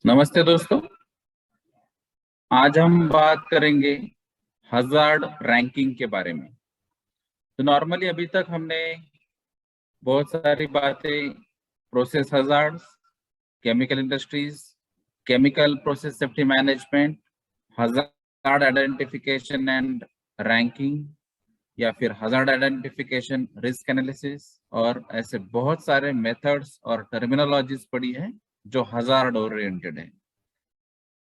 नमस्ते दोस्तों। आज हम बात करेंगे हजार्ड रैंकिंग के बारे में। तो नॉर्मली अभी तक हमने बहुत सारी बातें process hazards, chemical industries, chemical process safety management, hazard identification and ranking, या फिर हजार्ड आइडेंटिफिकेशन रिस्क एनालिसिस, और ऐसे बहुत सारे मेथड्स और टर्मिनोलॉजीज पड़ी है जो हजार्ड ओरिएंटेड है।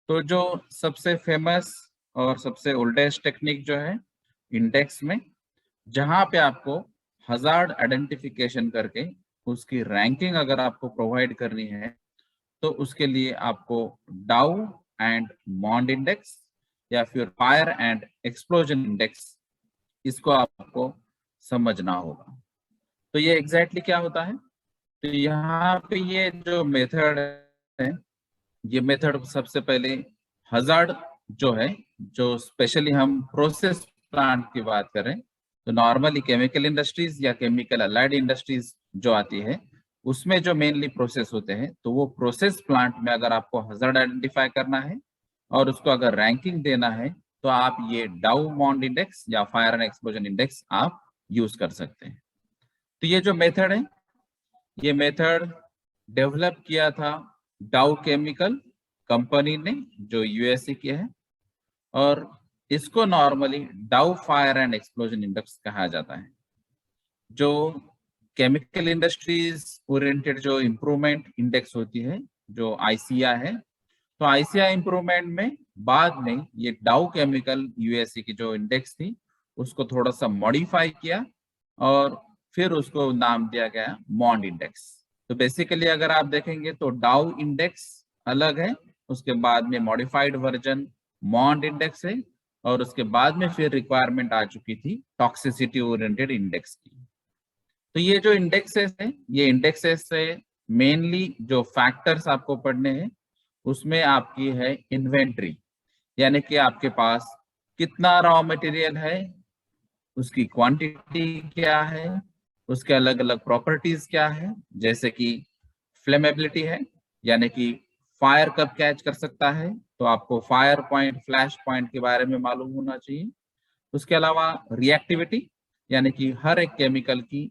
तो जो सबसे फेमस और सबसे ओल्डेस्ट टेक्निक जो है इंडेक्स में, जहां पे आपको हजार्ड आइडेंटिफिकेशन करके उसकी रैंकिंग अगर आपको प्रोवाइड करनी है, तो उसके लिए आपको डाउ एंड मॉन्ड इंडेक्स या फिर फायर एंड एक्सप्लोजन इंडेक्स, इसको आपको समझना होगा। तो ये एग्जैक्टली क्या होता है? तो यहाँ पे ये जो मेथड है, ये मेथड सबसे पहले हजार्ड जो है, जो स्पेशली हम प्रोसेस प्लांट की बात करें तो नॉर्मली केमिकल इंडस्ट्रीज या केमिकल अलाइड इंडस्ट्रीज जो आती है, उसमें जो मेनली प्रोसेस होते हैं, तो वो प्रोसेस प्लांट में अगर आपको हजार्ड आइडेंटिफाई करना है और उसको अगर रैंकिंग देना है, तो आप ये डाउ मॉन्ड इंडेक्स या फायर एंड एक्सप्लोजन इंडेक्स आप यूज कर सकते हैं। तो ये जो मेथड है, ये मेथड डेवलप किया था डाउ केमिकल कंपनी ने, जो यूएसए की है, और इसको नॉर्मली डाउ फायर एंड एक्सप्लोजन इंडेक्स कहा जाता है। जो केमिकल इंडस्ट्रीज ओरिएंटेड जो इम्प्रूवमेंट इंडेक्स होती है, जो आईसीआई है, तो आईसीआई इम्प्रूवमेंट में बाद में ये डाउ केमिकल यूएसए की जो इंडेक्स थी, उसको थोड़ा सा मॉडिफाई किया और फिर उसको नाम दिया गया मॉन्ड इंडेक्स। तो बेसिकली अगर आप देखेंगे तो डाउ इंडेक्स अलग है, उसके बाद में मॉडिफाइड वर्जन मॉन्ड इंडेक्स है, और उसके बाद में फिर रिक्वायरमेंट आ चुकी थी टॉक्सिसिटी ओरिएंटेड इंडेक्स की। तो ये जो इंडेक्सेस है, ये इंडेक्सेस से मेनली जो फैक्टर्स आपको पढ़ने हैं, उसमें आपकी है इन्वेंट्री, यानी कि आपके पास कितना रॉ मटेरियल है, उसकी क्वांटिटी क्या है, उसके अलग अलग प्रॉपर्टीज क्या है, जैसे कि फ्लेमेबिलिटी है, यानी कि फायर कब कैच कर सकता है, तो आपको फायर पॉइंट, फ्लैश पॉइंट के बारे में मालूम होना चाहिए। उसके अलावा रिएक्टिविटी, यानी कि हर एक केमिकल की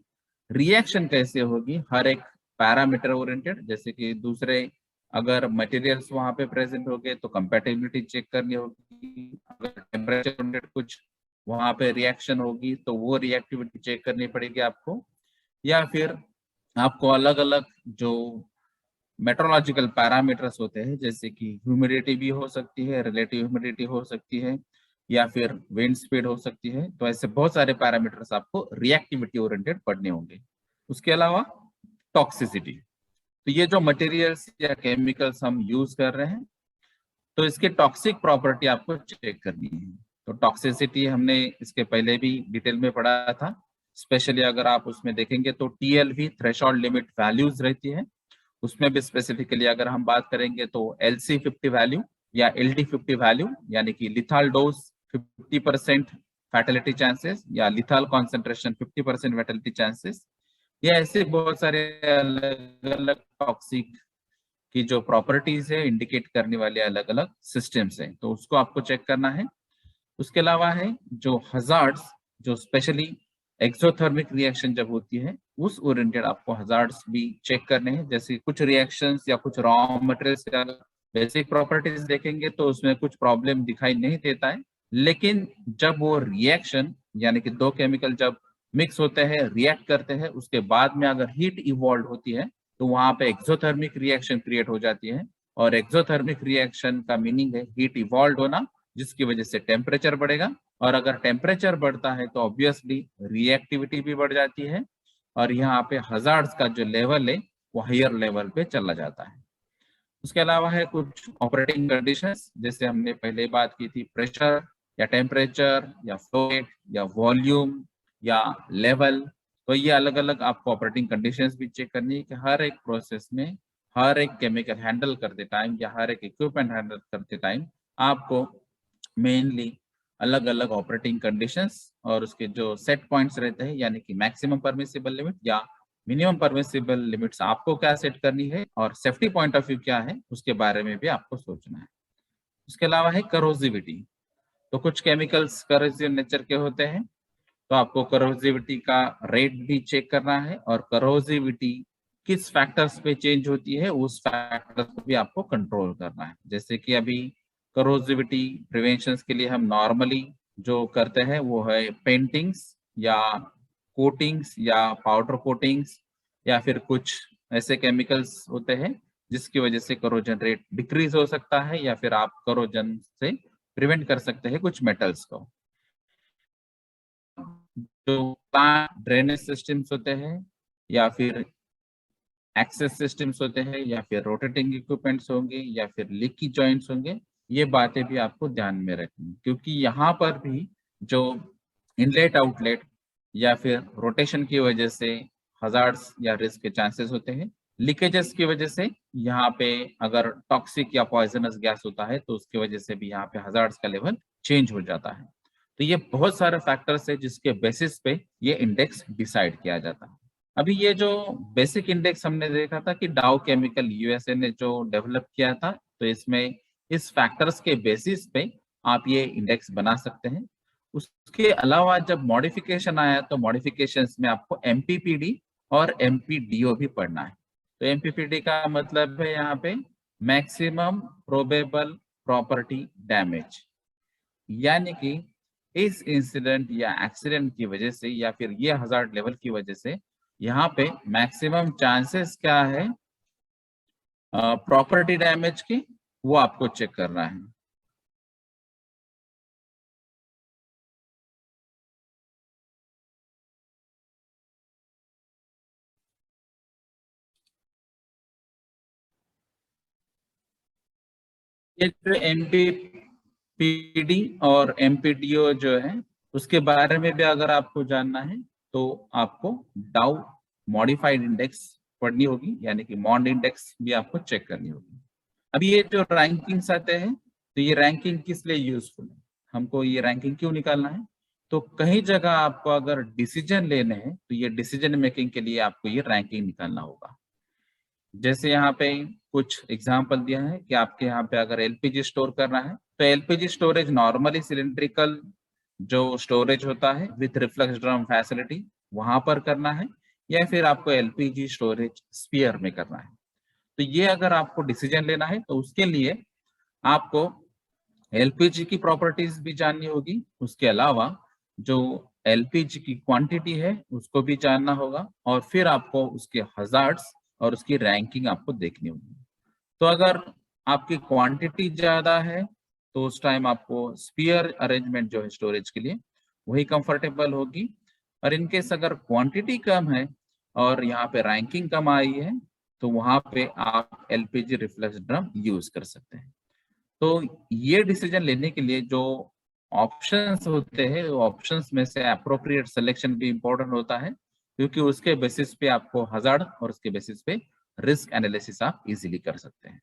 रिएक्शन कैसे होगी, हर एक पैरामीटर ओरिएंटेड, जैसे कि दूसरे अगर मटेरियल्स वहां पे प्रेजेंट हो गए तो कंपैटिबिलिटी चेक करनी होगी, अगर टेम्परेचर ओरिएंटेड कुछ वहां पे रिएक्शन होगी तो वो रिएक्टिविटी चेक करनी पड़ेगी आपको, या फिर आपको अलग अलग जो मेट्रोलॉजिकल पैरामीटर्स होते हैं, जैसे कि ह्यूमिडिटी भी हो सकती है, रिलेटिव ह्यूमिडिटी हो सकती है, या फिर विंड स्पीड हो सकती है, तो ऐसे बहुत सारे पैरामीटर्स आपको रिएक्टिविटी ओरिएंटेड पढ़ने होंगे। उसके अलावा टॉक्सिसिटी, तो ये जो मटेरियल्स या केमिकल्स हम यूज कर रहे हैं, तो इसके टॉक्सिक प्रॉपर्टी आपको चेक करनी है। तो टॉक्सिसिटी हमने इसके पहले भी डिटेल में पढ़ा था, स्पेशली अगर आप उसमें देखेंगे तो टीएलवी थ्रेशोल्ड लिमिट वैल्यूज रहती है, उसमें भी स्पेसिफिकली अगर हम बात करेंगे तो LC50 वैल्यू या LD50 वैल्यू, यानी कि लिथाल डोज 50% फैटेलिटी चांसेस या लिथाल कॉन्सेंट्रेशन 50% फैटेलिटी चांसेस, ये ऐसे बहुत सारे अलग अलग टॉक्सिक की जो प्रॉपर्टीज है इंडिकेट करने वाले अलग अलग सिस्टम्स हैं, तो उसको आपको चेक करना है। उसके अलावा है जो हजार्ड्स, जो स्पेशली एक्सोथर्मिक रिएक्शन जब होती है, उस ओरिएंटेड आपको हजार्ड्स भी चेक करने हैं, जैसे कुछ रिएक्शंस या कुछ रॉ मटेरियल्स का बेसिक प्रॉपर्टीज देखेंगे तो उसमें कुछ प्रॉब्लम दिखाई नहीं देता है, लेकिन जब वो रिएक्शन, यानी कि दो केमिकल जब मिक्स होते हैं, रिएक्ट करते हैं, उसके बाद में अगर हीट इवॉल्व होती है, तो वहां पे एक्सोथर्मिक रिएक्शन क्रिएट हो जाती है, और एक्सोथर्मिक रिएक्शन का मीनिंग है हीट इवॉल्व होना, जिसकी वजह से टेम्परेचर बढ़ेगा, और अगर टेम्परेचर बढ़ता है तो ऑब्वियसली रिएक्टिविटी भी बढ़ जाती है, और यहाँ पे हजार्ड्स का जो लेवल है वो हायर लेवल पे चला जाता है। उसके अलावा है कुछ ऑपरेटिंग कंडीशंस, जैसे हमने पहले बात की थी, प्रेशर या टेम्परेचर या फ्लो रेट या वॉल्यूम या लेवल, तो ये अलग अलग आपको ऑपरेटिंग कंडीशंस भी चेक करनी है कि हर एक प्रोसेस में, हर एक केमिकल हैंडल करते टाइम या हर एक इक्विपमेंट हैंडल करते टाइम आपको मेनली अलग अलग ऑपरेटिंग कंडीशंस और उसके जो सेट पॉइंट्स रहते हैं, यानी कि मैक्सिमम परमिसिबल लिमिट या मिनिमम परमिसिबल लिमिट्स आपको क्या सेट करनी है और सेफ्टी पॉइंट ऑफ व्यू क्या है उसके बारे में भी आपको सोचना है। उसके अलावा है करोजिविटी। तो कुछ केमिकल्स करोजिव नेचर के होते हैं, तो आपको करोजिविटी का रेट भी चेक करना है और करोजिविटी किस फैक्टर्स पे चेंज होती है उस फैक्टर्स को भी आपको कंट्रोल करना है। जैसे कि अभी करोजिविटी प्रिवेंशन के लिए हम नॉर्मली जो करते हैं वो है पेंटिंग्स या कोटिंग्स या पाउडर कोटिंग्स या फिर कुछ ऐसे केमिकल्स होते हैं जिसकी वजह से करोजन रेट डिक्रीज हो सकता है या फिर आप करोजन से प्रिवेंट कर सकते हैं कुछ मेटल्स को। जो प्लांट ड्रेनेज सिस्टम्स होते हैं या फिर एक्सेस सिस्टम्स होते हैं या फिर रोटेटिंग इक्विपमेंट्स होंगे या फिर लीकी जॉइंट्स होंगे, ये बातें भी आपको ध्यान में रखनी, क्योंकि यहाँ पर भी जो इनलेट आउटलेट या फिर रोटेशन की वजह से हजार्ड्स या रिस्क के चांसेस होते हैं। लीकेजेस की वजह से यहाँ पे अगर टॉक्सिक या पॉइजनस गैस होता है तो उसकी वजह से भी यहाँ पे हजार्ड्स का लेवल चेंज हो जाता है। तो ये बहुत सारे फैक्टर्स है जिसके बेसिस पे ये इंडेक्स डिसाइड किया जाता है। अभी ये जो बेसिक इंडेक्स हमने देखा था कि डाउ केमिकल यूएसए ने जो डेवलप किया था, तो इसमें इस फैक्टर्स के बेसिस पे आप ये इंडेक्स बना सकते हैं। उसके अलावा जब मॉडिफिकेशन आया तो मॉडिफिकेशंस में आपको एमपीपीडी और एमपीडीओ भी पढ़ना है। तो एमपीपीडी का मतलब है यहाँ पे मैक्सिमम प्रोबेबल प्रॉपर्टी डैमेज, यानी कि इस इंसिडेंट या एक्सीडेंट की वजह से या फिर ये हजार्ड लेवल की वजह से यहाँ पे मैक्सिमम चांसेस क्या है प्रॉपर्टी डैमेज की, वो आपको चेक करना है। ये जो एमपीपीडी और एमपीडीओ जो है उसके बारे में भी अगर आपको जानना है तो आपको डाउ मॉडिफाइड इंडेक्स पढ़नी होगी, यानी कि मॉन्ड इंडेक्स भी आपको चेक करनी होगी। अभी ये जो रैंकिंग्स आते हैं तो ये रैंकिंग किस लिए यूजफुल है, हमको ये रैंकिंग क्यों निकालना है, तो कहीं जगह आपको अगर डिसीजन लेने हैं तो ये डिसीजन मेकिंग के लिए आपको ये रैंकिंग निकालना होगा। जैसे यहाँ पे कुछ एग्जांपल दिया है कि आपके यहाँ पे अगर एलपीजी स्टोर करना है तो एलपीजी स्टोरेज नॉर्मली सिलिंड्रिकल जो स्टोरेज होता है विथ रिफ्लक्स ड्रम फैसिलिटी वहां पर करना है या फिर आपको एलपीजी स्टोरेज स्फीयर में करना है। तो ये अगर आपको डिसीजन लेना है तो उसके लिए आपको एलपीजी की प्रॉपर्टीज भी जाननी होगी, उसके अलावा जो एलपीजी की क्वांटिटी है उसको भी जानना होगा और फिर आपको उसके हजार्ड्स और उसकी रैंकिंग आपको देखनी होगी। तो अगर आपकी क्वांटिटी ज्यादा है तो उस टाइम आपको स्पीयर अरेंजमेंट जो है स्टोरेज के लिए वही कंफर्टेबल होगी, और इनकेस अगर क्वांटिटी कम है और यहाँ पे रैंकिंग कम आई है तो वहां पे आप एलपीजी रिफ्लक्स ड्रम यूज कर सकते हैं। तो ये डिसीजन लेने के लिए जो ऑप्शंस होते हैं वो ऑप्शंस में से अप्रोप्रिएट सिलेक्शन भी इंपॉर्टेंट होता है, क्योंकि उसके बेसिस पे आपको हजार्ड और उसके बेसिस पे रिस्क एनालिसिस आप इजीली कर सकते हैं।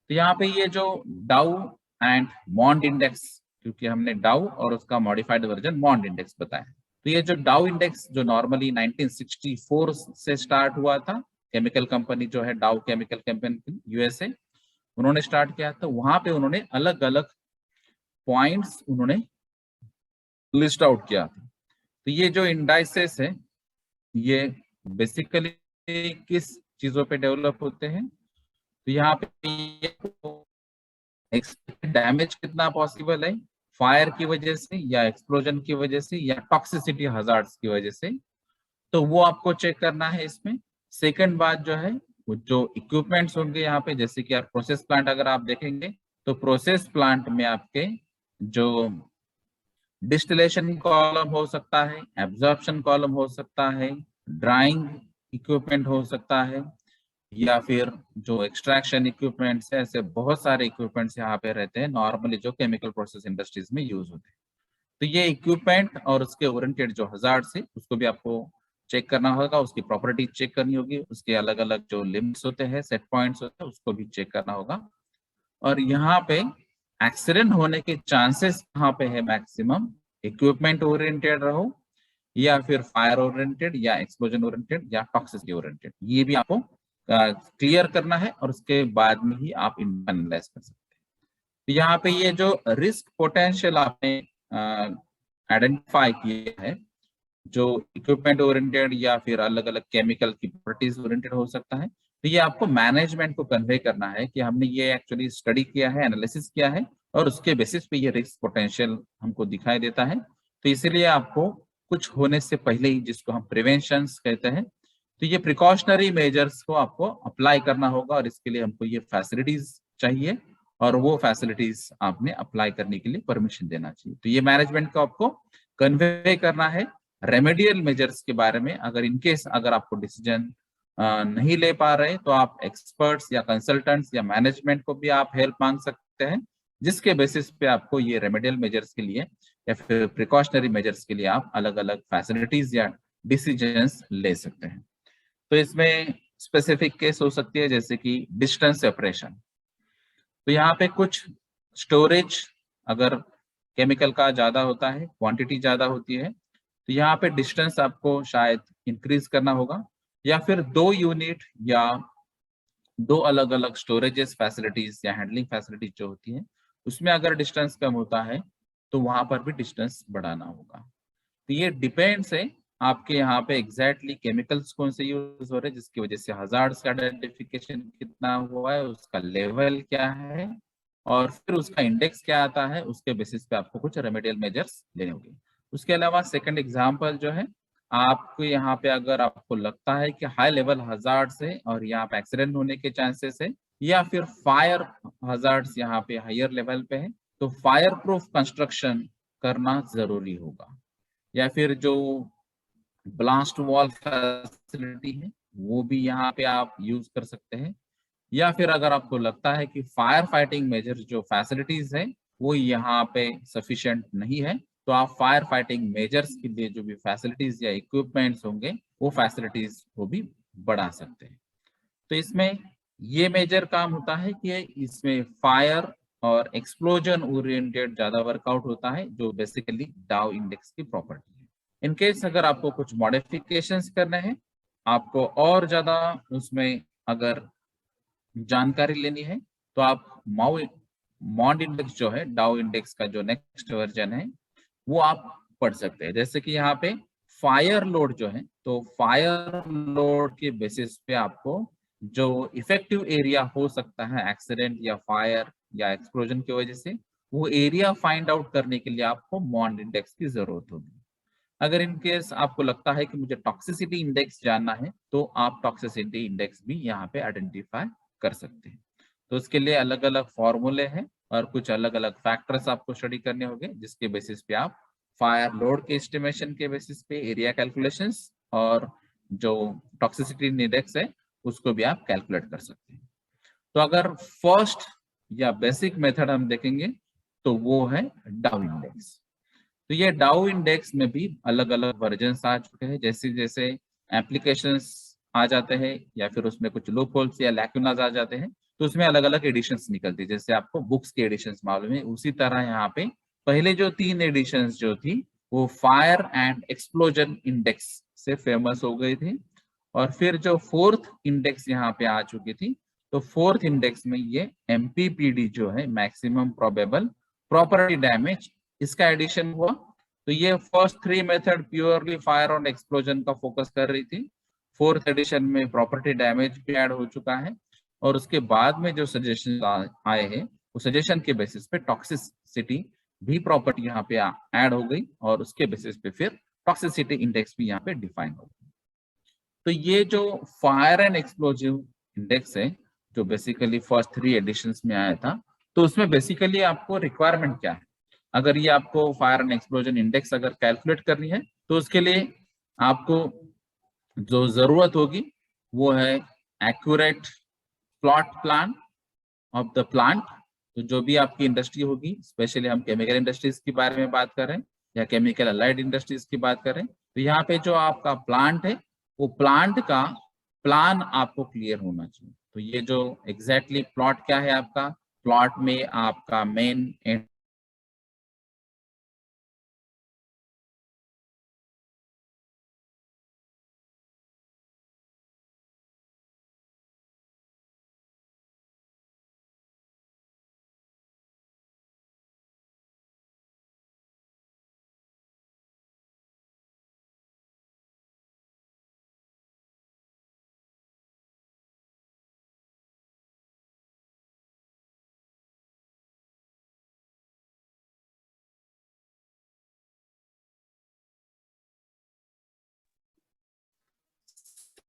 तो यहाँ पे ये जो डाउ एंड मॉन्ड इंडेक्स, क्योंकि हमने डाउ और उसका मॉडिफाइड वर्जन मॉन्ड इंडेक्स बताया, तो ये जो डाउ इंडेक्स जो नॉर्मली 1964 से स्टार्ट हुआ था, केमिकल कंपनी जो है डाउ केमिकल कंपनी यूएसए, उन्होंने स्टार्ट किया था। वहां पे उन्होंने अलग अलग पॉइंट्स उन्होंने लिस्ट आउट किया था। तो ये जो इंडाइसेस है ये बेसिकली किस चीजों पे डेवलप होते हैं, तो यहाँ पे डैमेज कितना पॉसिबल है फायर की वजह से या एक्सप्लोजन की वजह से या टॉक्सिसिटी हजार्ड्स की वजह से, तो वो आपको चेक करना है इसमें। सेकंड बात जो है वो जो इक्विपमेंट्स होंगे यहाँ पे, जैसे कि आप प्रोसेस प्लांट अगर आप देखेंगे तो प्रोसेस प्लांट में आपके जो डिस्टिलेशन कॉलम हो सकता है, एब्जॉर्प्शन कॉलम हो सकता है, ड्राइंग इक्विपमेंट हो सकता है या फिर जो एक्सट्रैक्शन इक्विपमेंट्स है, ऐसे बहुत सारे इक्विपमेंट्स यहाँ पे रहते हैं नॉर्मली जो केमिकल प्रोसेस इंडस्ट्रीज में यूज होते हैं। तो ये इक्विपमेंट और उसके ओरिएंटेड जो हजार्ड्स है उसको भी आपको चेक करना होगा, उसकी प्रॉपर्टी चेक करनी होगी, उसके अलग अलग जो लिमिट्स होते हैं, सेट पॉइंट्स होते हैं, उसको भी चेक करना होगा। और यहाँ पे एक्सीडेंट होने के चांसेस कहाँ पे है मैक्सिमम, इक्विपमेंट ओरिएंटेड रहो या फिर फायर ओरिएंटेड या एक्सप्लोजन ओरिएंटेड या टॉक्सिसिटी ओरिएंटेड, ये भी आपको क्लियर करना है और उसके बाद में ही आप इनको एनालाइज कर सकते हैं। तो यहाँ पे ये जो रिस्क पोटेंशियल आपने आइडेंटिफाई किया है, जो इक्विपमेंट ओरिएंटेड या फिर अलग अलग केमिकल की प्रॉपर्टीज ओरिएंटेड हो सकता है, तो ये आपको मैनेजमेंट को कन्वे करना है कि हमने ये एक्चुअली स्टडी किया है, एनालिसिस किया है और उसके बेसिस पे ये रिस्क पोटेंशियल हमको दिखाई देता है। तो इसीलिए आपको कुछ होने से पहले ही, जिसको हम प्रिवेंशंस कहते हैं, तो ये प्रिकॉशनरी मेजर्स को आपको अप्लाई करना होगा और इसके लिए हमको ये फैसिलिटीज चाहिए और वो फैसिलिटीज आपने अप्लाई करने के लिए परमिशन देना चाहिए। तो ये मैनेजमेंट को आपको कन्वे करना है रेमेडियल मेजर्स के बारे में। अगर इनकेस अगर आपको डिसीजन नहीं ले पा रहे तो आप एक्सपर्ट्स या कंसल्टेंट्स या मैनेजमेंट को भी आप हेल्प मांग सकते हैं, जिसके बेसिस पे आपको ये रेमेडियल मेजर्स के लिए या फिर प्रिकॉशनरी मेजर्स के लिए आप अलग अलग फैसिलिटीज या डिसीजंस ले सकते हैं। तो इसमें स्पेसिफिक केस हो सकती है जैसे कि डिस्टेंस सेपरेशन। तो यहाँ पे कुछ स्टोरेज अगर केमिकल का ज्यादा होता है, क्वांटिटी ज्यादा होती है, तो यहाँ पे डिस्टेंस आपको शायद इंक्रीज करना होगा या फिर 2 यूनिट या 2 अलग अलग स्टोरेजेस फैसिलिटीज या हैंडलिंग फैसिलिटीज जो होती है, उसमें अगर डिस्टेंस कम होता है तो वहां पर भी डिस्टेंस बढ़ाना होगा। तो ये डिपेंड्स है आपके यहाँ पे एग्जैक्टली केमिकल्स कौन से यूज हो रहे हैं, जिसकी वजह से हजार्ड्स का आइडेंटिफिकेशन कितना हुआ है, उसका लेवल क्या है और फिर उसका इंडेक्स क्या आता है, उसके बेसिस पे आपको कुछ रेमेडियल मेजर्स लेने होंगे। उसके अलावा सेकंड एग्जांपल जो है, आपको यहाँ पे अगर आपको लगता है कि हाई लेवल हजार्ड्स है और यहाँ पे एक्सीडेंट होने के चांसेस है या फिर फायर हजार्ड्स यहाँ पे हायर लेवल पे है, तो फायर प्रूफ कंस्ट्रक्शन करना जरूरी होगा। या फिर जो ब्लास्ट वॉल फैसिलिटी है वो भी यहाँ पे आप यूज कर सकते हैं। या फिर अगर आपको लगता है कि फायर फाइटिंग मेजर जो फैसिलिटीज है वो यहाँ पे सफिशिएंट नहीं है, तो आप फायर फाइटिंग मेजर्स के लिए जो भी फैसिलिटीज या इक्विपमेंट्स होंगे वो फैसिलिटीज को भी बढ़ा सकते हैं। तो इसमें ये मेजर काम होता है कि इसमें फायर और एक्सप्लोजन ओरिएंटेड ज्यादा वर्कआउट होता है, जो बेसिकली डाउ इंडेक्स की प्रॉपर्टी है। इनकेस अगर आपको कुछ मॉडिफिकेशंस करने हैं, आपको और ज्यादा उसमें अगर जानकारी लेनी है, तो आप मॉन्ड इंडेक्स जो है, डाउ इंडेक्स का जो नेक्स्ट वर्जन है, वो आप पढ़ सकते हैं। जैसे कि यहाँ पे फायर लोड जो है, तो फायर लोड के बेसिस पे आपको जो इफेक्टिव एरिया हो सकता है एक्सीडेंट या फायर या एक्सप्लोजन की वजह से, वो एरिया फाइंड आउट करने के लिए आपको मॉन्ड इंडेक्स की जरूरत होगी। अगर इन केस आपको लगता है कि मुझे टॉक्सिसिटी इंडेक्स जानना है, तो आप टॉक्सिसिटी इंडेक्स भी यहाँ पे आइडेंटिफाई कर सकते हैं। तो उसके लिए अलग अलग फॉर्मूले हैं और कुछ अलग अलग फैक्टर्स आपको स्टडी करने होंगे, जिसके बेसिस पे आप फायर लोड के एस्टिमेशन के बेसिस पे एरिया कैलकुलेशंस और जो टॉक्सिसिटी इंडेक्स है उसको भी आप कैलकुलेट कर सकते हैं। तो अगर फर्स्ट या बेसिक मेथड हम देखेंगे तो वो है डाउ इंडेक्स। तो ये डाउ इंडेक्स में भी अलग अलग वर्जन आ चुके हैं, जैसे जैसे एप्लीकेशंस आ जाते हैं या फिर उसमें कुछ लूप होल्स या लैक्यूनास आ जाते हैं, तो उसमें अलग अलग एडिशंस निकलती है। जैसे आपको बुक्स के एडिशंस मालूम है, उसी तरह यहाँ पे पहले जो 3 एडिशंस जो थी वो फायर एंड एक्सप्लोजन इंडेक्स से फेमस हो गई थी, और फिर जो 4th इंडेक्स यहाँ पे आ चुकी थी, तो 4th इंडेक्स में ये MPPD जो है, मैक्सिमम प्रोबेबल प्रॉपर्टी डैमेज, इसका एडिशन हुआ। तो ये फर्स्ट 3 मेथड प्योरली फायर और एक्सप्लोजन का फोकस कर रही थी। 4th एडिशन में प्रॉपर्टी डैमेज भी ऐड हो चुका है, और उसके बाद में जो सजेशन आए हैं वो सजेशन के बेसिस पे टॉक्सिसिटी भी प्रॉपर्टी यहाँ पे ऐड हो गई, और उसके बेसिस पे फिर टॉक्सिसिटी इंडेक्स भी यहाँ पे डिफाइन हो गई। तो ये जो फायर एंड एक्सप्लोजिव इंडेक्स है, जो बेसिकली फर्स्ट 3 एडिशंस में आया था, तो उसमें बेसिकली आपको रिक्वायरमेंट क्या है, अगर ये आपको फायर एंड एक्सप्लोजन इंडेक्स अगर कैलकुलेट करनी है, तो उसके लिए आपको जो जरूरत होगी वो है accurate plot plan of the plant. तो जो भी आपकी इंडस्ट्री होगी, स्पेशली हम केमिकल इंडस्ट्रीज की बारे में बात कर रहे हैं या केमिकल अलाइड इंडस्ट्रीज की बात कर रहे हैं, तो यहाँ पे जो आपका प्लांट है वो प्लांट का प्लान आपको क्लियर होना चाहिए। तो ये जो एग्जैक्टली प्लॉट क्या है आपका, प्लॉट में आपका मेन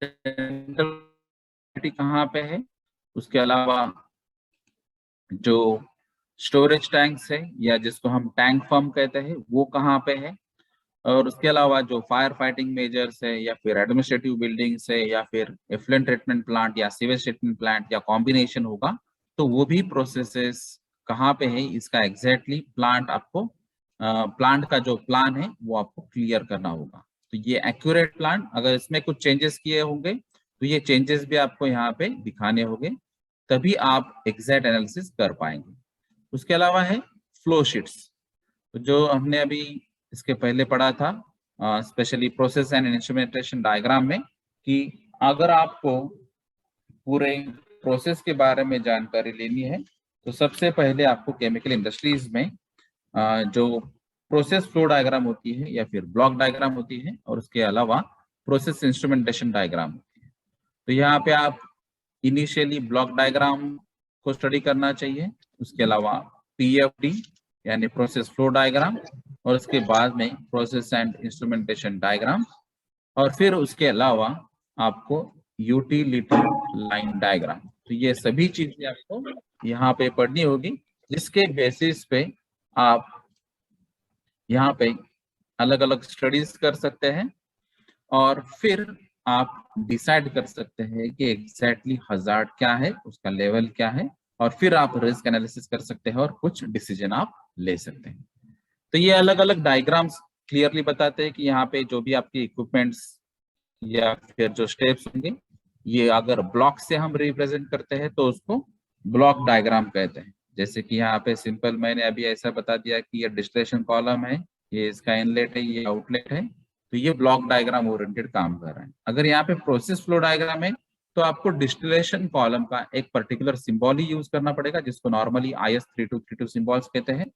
सेंट्रल कहाँ पे है, उसके अलावा जो स्टोरेज टैंक्स है या जिसको हम टैंक फर्म कहते हैं वो कहाँ पे है, और उसके अलावा जो फायर फाइटिंग मेजर्स है या फिर एडमिनिस्ट्रेटिव बिल्डिंग्स है या फिर एफ्लुएंट ट्रीटमेंट प्लांट या सीवेज ट्रीटमेंट प्लांट या कॉम्बिनेशन होगा, तो वो भी प्रोसेसेस कहाँ पे है, इसका एग्जैक्टली प्लांट आपको प्लांट का जो प्लान है वो आपको क्लियर करना होगा। तो ये एक्यूरेट प्लान, अगर इसमें कुछ चेंजेस किए होंगे तो ये चेंजेस भी आपको यहाँ पे दिखाने होंगे, तभी आप एग्जैक्ट एनालिसिस कर पाएंगे। उसके अलावा है फ्लो शीट्स, तो जो हमने अभी इसके पहले पढ़ा था specially process and instrumentation diagram में, कि अगर आपको पूरे प्रोसेस के बारे में जानकारी लेनी है तो सबसे पहले आपको केमिकल इंडस्ट्रीज में जो प्रोसेस फ्लो डायग्राम होती है या फिर ब्लॉक डायग्राम होती है, और उसके अलावा प्रोसेस इंस्ट्रूमेंटेशन डायग्राम होती है। तो यहाँ पे आप इनिशियली ब्लॉक डायग्राम को स्टडी करना चाहिए, उसके अलावा पीएफडी यानी प्रोसेस फ्लो डायग्राम, और उसके बाद में प्रोसेस एंड इंस्ट्रूमेंटेशन डायग्राम, और फिर उसके अलावा आपको यूटिलिटी लाइन डायग्राम। तो ये सभी चीजें आपको यहाँ पे पढ़नी होगी, जिसके बेसिस पे आप यहाँ पे अलग अलग स्टडीज कर सकते हैं और फिर आप डिसाइड कर सकते हैं कि एग्जैक्टली हजार्ड क्या है, उसका लेवल क्या है, और फिर आप रिस्क एनालिसिस कर सकते हैं और कुछ डिसीजन आप ले सकते हैं। तो ये अलग अलग डायग्राम्स क्लियरली बताते हैं कि यहाँ पे जो भी आपके इक्विपमेंट्स या फिर जो स्टेप्स होंगे, ये अगर ब्लॉक से हम रिप्रेजेंट करते हैं तो उसको ब्लॉक डायग्राम कहते हैं। जैसे कि यहाँ पे सिंपल मैंने अभी ऐसा बता दिया कि ये डिस्टिलेशन कॉलम है, ये इसका इनलेट है, ये आउटलेट है, तो ये ब्लॉक डायग्राम ओरिएंटेड काम कर रहा है। अगर यहाँ पे प्रोसेस फ्लो डायग्राम है तो आपको डिस्टिलेशन कॉलम का एक पर्टिकुलर सिंबल ही यूज करना पड़ेगा, जिसको नॉर्मली IS 3232 सिंबल्स कहते हैं,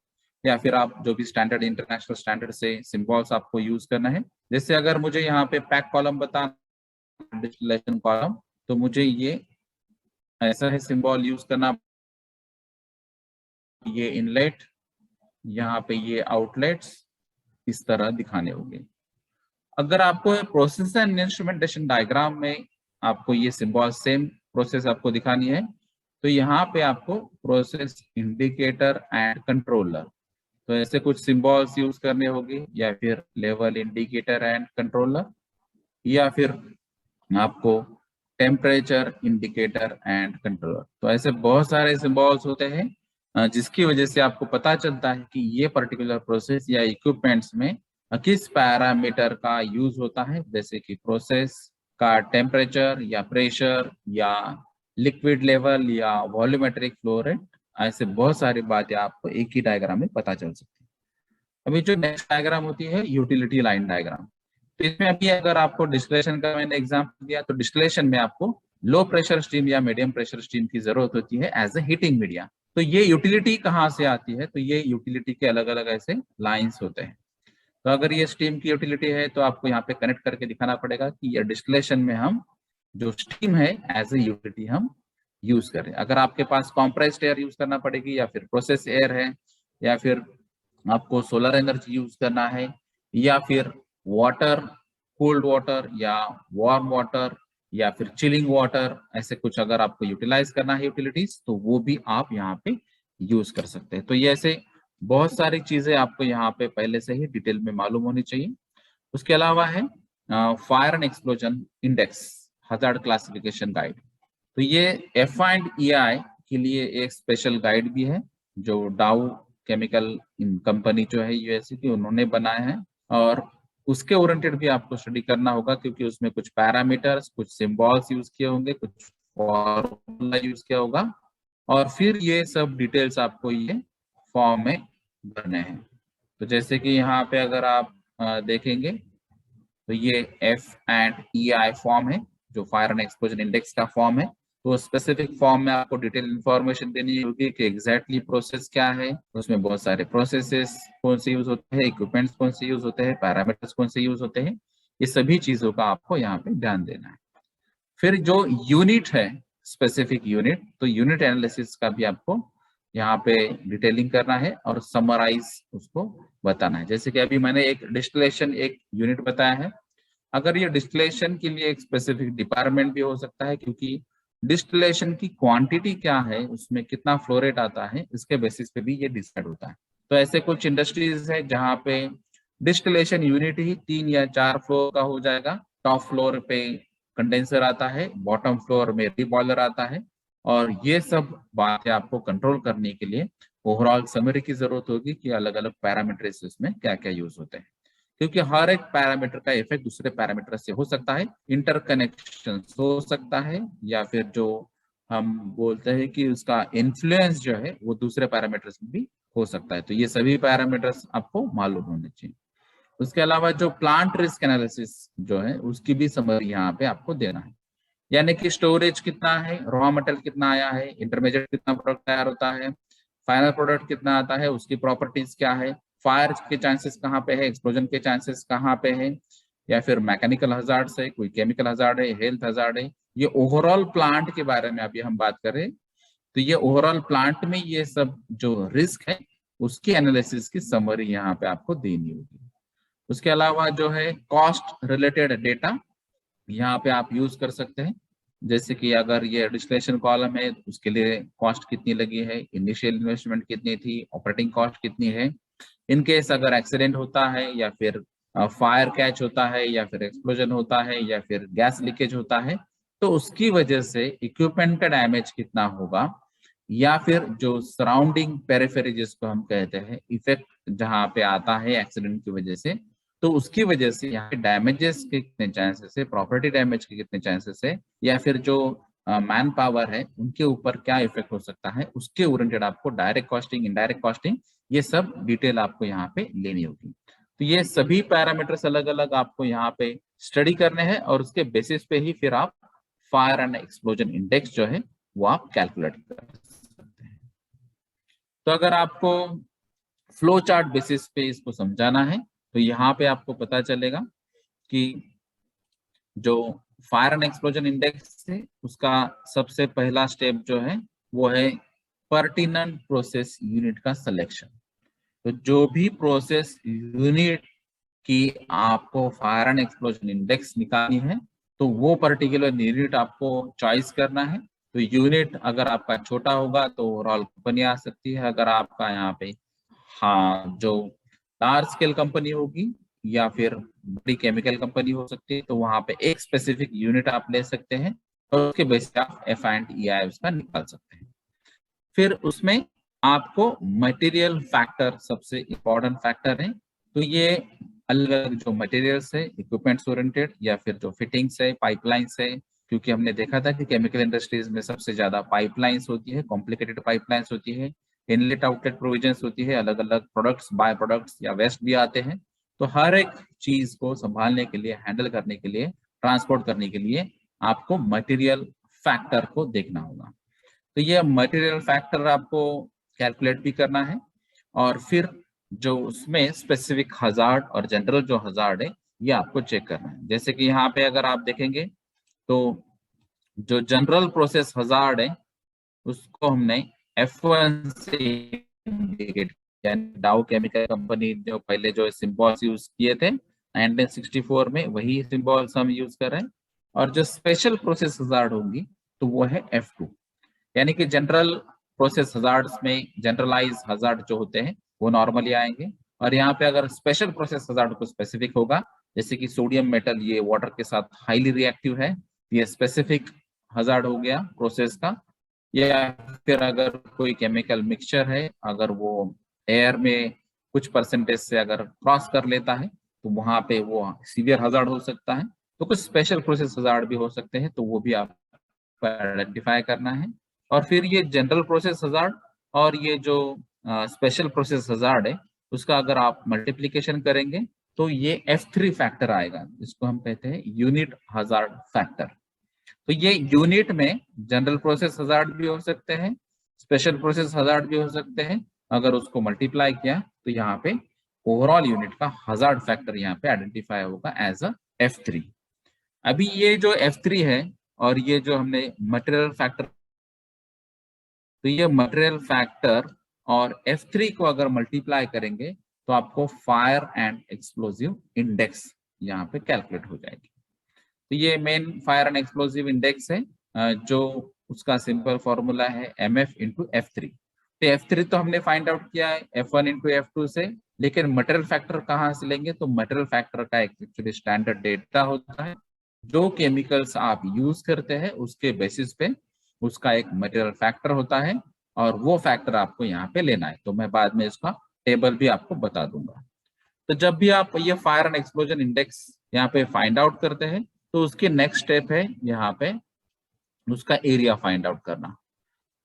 या फिर आप जो भी स्टैंडर्ड इंटरनेशनल स्टैंडर्ड से सिंबल्स आपको यूज करना है। जैसे अगर मुझे यहाँ पे पैक कॉलम बताना, डिस्टिलेशन कॉलम, तो मुझे ये ऐसा है सिंबल यूज करना, ये इनलेट, यहाँ पे ये आउटलेट्स, इस तरह दिखाने होंगे। अगर आपको प्रोसेस एंड इंस्ट्रूमेंटेशन डायग्राम में आपको ये सिंबल सेम प्रोसेस आपको दिखानी है, तो यहाँ पे आपको प्रोसेस इंडिकेटर एंड कंट्रोलर, तो ऐसे कुछ सिंबल्स यूज करने होंगे, या फिर लेवल इंडिकेटर एंड कंट्रोलर, या फिर आपको टेम्परेचर इंडिकेटर एंड कंट्रोलर। तो ऐसे बहुत सारे सिंबल्स होते हैं जिसकी वजह से आपको पता चलता है कि ये पर्टिकुलर प्रोसेस या इक्विपमेंट्स में किस पैरामीटर का यूज होता है, जैसे कि प्रोसेस का टेम्परेचर या प्रेशर या लिक्विड लेवल या वॉल्यूमेट्रिक फ्लो रेट। ऐसे बहुत सारी बातें आपको एक ही डायग्राम में पता चल सकती है। अभी जो नेक्स्ट डायग्राम होती है यूटिलिटी लाइन डायग्राम, तो इसमें अभी अगर आपको डिस्टिलेशन का मैंने एग्जांपल दिया, तो डिस्टिलेशन में आपको लो प्रेशर स्टीम या मीडियम प्रेशर स्टीम की जरूरत होती है एज ए हीटिंग मीडिया। तो ये यूटिलिटी कहाँ से आती है, तो ये यूटिलिटी के अलग अलग ऐसे लाइंस होते हैं। तो अगर ये स्टीम की यूटिलिटी है तो आपको यहाँ पे कनेक्ट करके दिखाना पड़ेगा कि ये डिस्टिलेशन में हम जो स्टीम है एज ए यूटिलिटी हम यूज करें। अगर आपके पास कॉम्प्रेस्ड एयर यूज करना पड़ेगी, या फिर प्रोसेस एयर है, या फिर आपको सोलर एनर्जी यूज करना है, या फिर वाटर, कोल्ड वाटर या वार्म वाटर या फिर चिलिंग वाटर, ऐसे कुछ अगर आपको यूटिलाइज करना है यूटिलिटीज, तो वो भी आप यहाँ पे यूज कर सकते हैं। तो ये ऐसे बहुत सारी चीजें आपको यहाँ पे पहले से ही डिटेल में मालूम होनी चाहिए। उसके अलावा है fire and explosion index hazard classification guide. तो ये F&EI के लिए एक स्पेशल गाइड भी है, जो डाउ केमिकल कंपनी जो है यूएसए की, उन्होंने बनाया है, और उसके ओरिएंटेड भी आपको स्टडी करना होगा, क्योंकि उसमें कुछ पैरामीटर्स, कुछ सिंबल्स यूज किए होंगे, कुछ फॉर्मूला यूज किया होगा, और फिर ये सब डिटेल्स आपको ये फॉर्म में भरने हैं। तो जैसे कि यहाँ पे अगर आप देखेंगे तो ये F&EI फॉर्म है, जो फायर एंड एक्सप्लोजन इंडेक्स का फॉर्म है। तो स्पेसिफिक फॉर्म में आपको डिटेल इंफॉर्मेशन देनी होगी कि एग्जैक्टली प्रोसेस क्या है, उसमें बहुत सारे प्रोसेसेस कौन से यूज होते हैं, इक्विपमेंट्स कौन से यूज होते हैं, पैरामीटर्स कौन से यूज होते हैं, ये सभी चीजों का आपको यहाँ पे ध्यान देना है। फिर जो यूनिट है, स्पेसिफिक यूनिट, तो यूनिट एनालिसिस का भी आपको यहाँ पे डिटेलिंग करना है और समराइज उसको बताना है। जैसे कि अभी मैंने एक डिस्टिलेशन एक यूनिट बताया है, अगर ये डिस्टिलेशन के लिए एक स्पेसिफिक डिपार्टमेंट भी हो सकता है, क्योंकि डिस्टिलेशन की क्वांटिटी क्या है, उसमें कितना फ्लो रेट आता है, इसके बेसिस पे भी ये डिसाइड होता है। तो ऐसे कुछ इंडस्ट्रीज है जहाँ पे डिस्टिलेशन यूनिट ही 3 या 4 फ्लोर का हो जाएगा। टॉप फ्लोर पे कंडेंसर आता है, बॉटम फ्लोर में रीबॉयलर आता है, और ये सब बातें आपको कंट्रोल करने के लिए ओवरऑल समरी की जरूरत होगी कि अलग अलग पैरामीटर्स इसमें क्या क्या यूज होते हैं, क्योंकि हर एक पैरामीटर का इफेक्ट दूसरे पैरामीटर से हो सकता है, इंटरकनेक्शन हो सकता है, या फिर जो हम बोलते हैं कि उसका इन्फ्लुएंस जो है वो दूसरे पैरामीटर्स में भी हो सकता है। तो ये सभी पैरामीटर्स आपको मालूम होने चाहिए। उसके अलावा जो प्लांट रिस्क एनालिसिस जो है उसकी भी समरी यहाँ पे आपको देना है, यानी कि स्टोरेज कितना है, रॉ मटेरियल कितना आया है, इंटरमीडिएट कितना प्रोडक्ट तैयार होता है, फाइनल प्रोडक्ट कितना आता है, उसकी प्रॉपर्टीज क्या है, फायर के चांसेस कहाँ पे है, एक्सप्लोजन के चांसेस कहाँ पे है, या फिर मैकेनिकल हजार्ड है, कोई केमिकल हजार्ड है, हेल्थ हजार्ड है। ये ओवरऑल प्लांट के बारे में अभी हम बात कर रहे हैं। तो ये ओवरऑल प्लांट में ये सब जो रिस्क है उसकी एनालिसिस की समरी यहाँ पे आपको देनी होगी। उसके अलावा जो है कॉस्ट रिलेटेड डेटा यहाँ पे आप यूज कर सकते हैं, जैसे कि अगर ये डिस्टिलेशन कॉलम है उसके लिए कॉस्ट कितनी लगी है, इनिशियल इन्वेस्टमेंट कितनी थी, ऑपरेटिंग कॉस्ट कितनी है, इन केस अगर एक्सीडेंट होता है या फिर फायर कैच होता है या फिर एक्सप्लोजन होता है या फिर गैस लीकेज होता है, तो उसकी वजह से इक्विपमेंट का डैमेज कितना होगा, या फिर जो सराउंडिंग पेरिफेरी जिसको हम कहते हैं इफेक्ट जहाँ पे आता है एक्सीडेंट की वजह से, तो उसकी वजह से यहाँ पे डैमेजेस के कितने चांसेस है, प्रॉपर्टी डैमेज के कितने चांसेस है, या फिर जो मैन पावर है उनके ऊपर क्या इफेक्ट हो सकता है, उसके ओरिएंटेड आपको डायरेक्ट कॉस्टिंग, इनडायरेक्ट कॉस्टिंग, ये सब डिटेल आपको यहाँ पे लेनी होगी। तो ये सभी पैरामीटर्स अलग अलग आपको यहाँ पे स्टडी करने हैं, और उसके बेसिस पे ही फिर आप फायर एंड एक्सप्लोजन इंडेक्स जो है वो आप कैलकुलेट कर सकते हैं। तो अगर आपको फ्लो चार्ट बेसिस पे इसको समझाना है तो यहाँ पे आपको पता चलेगा कि जो फायर एंड एक्सप्लोजन इंडेक्स है उसका सबसे पहला स्टेप जो है वो है पर्टिनेंट प्रोसेस यूनिट का सिलेक्शन। तो जो भी प्रोसेस यूनिट की आपको फायर एंड एक्सप्लोजन इंडेक्स निकालनी है तो वो पर्टिकुलर यूनिट आपको चॉइस करना है। तो यूनिट अगर आपका छोटा होगा तो ओवरऑल कंपनी आ सकती है, अगर आपका यहाँ पे हाँ जो लार्ज स्केल कंपनी होगी या फिर बड़ी केमिकल कंपनी हो सकती है तो वहां पे एक स्पेसिफिक यूनिट आप ले सकते हैं और उसके बेस पे आप F&EI उसका निकाल सकते हैं। फिर उसमें आपको मटेरियल फैक्टर सबसे इंपॉर्टेंट फैक्टर है। तो ये अलग अलग जो मटेरियल्स है, इक्विपमेंट्स ओरिएंटेड या फिर जो फिटिंग्स है, पाइपलाइंस है, क्योंकि हमने देखा था कि केमिकल इंडस्ट्रीज में सबसे ज्यादा पाइपलाइंस होती है, कॉम्प्लिकेटेड पाइपलाइंस होती है, इनलेट आउटलेट प्रोविजंस होती है, अलग अलग प्रोडक्ट्स, बाय प्रोडक्ट्स या वेस्ट भी आते हैं। तो हर एक चीज को संभालने के लिए, हैंडल करने के लिए, ट्रांसपोर्ट करने के लिए आपको मटेरियल फैक्टर को देखना होगा। तो ये मटेरियल फैक्टर आपको कैलकुलेट भी करना है, और फिर जो उसमें स्पेसिफिक हजार्ड और जनरल जो हजार्ड है ये आपको चेक करना है। जैसे कि यहाँ पे अगर आप देखेंगे तो जो जनरल प्रोसेस हजार्ड है उसको हमने F1 से इंडिकेट किया। डाउ केमिकल कंपनी जो पहले जो सिंबल्स यूज किए थे 1964 में, वही सिंबल्स हम यूज कर रहे हैं। और जो स्पेशल प्रोसेस हजार्ड होंगी तो वो है F2, यानी कि जनरल प्रोसेस हजार्ड्स में जनरलाइज हजार्ड जो होते हैं वो नॉर्मली आएंगे, और यहाँ पे अगर स्पेशल प्रोसेस हजार्ड को स्पेसिफिक होगा, जैसे कि सोडियम मेटल ये वाटर के साथ हाईली रिएक्टिव है, ये स्पेसिफिक हजार्ड हो गया प्रोसेस का। या फिर अगर कोई केमिकल मिक्सचर है, अगर वो एयर में कुछ परसेंटेज से अगर क्रॉस कर लेता है तो वहां पे वो सीवियर हजार्ड हो सकता है। तो कुछ स्पेशल प्रोसेस हजार्ड भी हो सकते हैं, तो वो भी आप आइडेंटिफाई करना है। और फिर ये जनरल प्रोसेस हजार्ड और ये जो स्पेशल प्रोसेस हजार्ड है उसका अगर आप मल्टीप्लीकेशन करेंगे तो ये F3 फैक्टर आएगा, जिसको हम कहते हैं यूनिट हजार्ड फैक्टर। तो ये यूनिट में जनरल प्रोसेस हजार्ड भी हो सकते हैं, स्पेशल प्रोसेस हजार्ड भी हो सकते हैं। अगर उसको मल्टीप्लाई किया तो यहाँ पे ओवरऑल यूनिट का हजार्ड फैक्टर यहाँ पे आइडेंटिफाई होगा एज अ F3। अभी ये जो F3 है और ये जो हमने मटेरियल फैक्टर, तो ये मटेरियल फैक्टर और F3 को अगर मल्टीप्लाई करेंगे तो आपको फायर एंड एक्सप्लोजिव इंडेक्स यहाँ पे कैलकुलेट हो जाएगी। तो ये main fire and explosive index है, जो उसका सिंपल फॉर्मूला है MF इंटू F3। तो F3 तो हमने फाइंड आउट किया है F1 इंटू F2 से, लेकिन मटेरियल फैक्टर कहाँ से लेंगे? तो मटेरियल फैक्टर का एक्चुअली स्टैंडर्ड डेटा होता है, जो केमिकल्स आप यूज करते हैं उसके बेसिस पे उसका एक मटेरियल फैक्टर होता है, और वो फैक्टर आपको यहाँ पे लेना है। तो मैं बाद में इसका टेबल भी आपको बता दूंगा। तो जब भी आप ये फायर एंड एक्सप्लोजन इंडेक्स यहाँ पे फाइंड आउट करते हैं, तो उसके नेक्स्ट स्टेप है यहाँ पे उसका एरिया फाइंड आउट करना।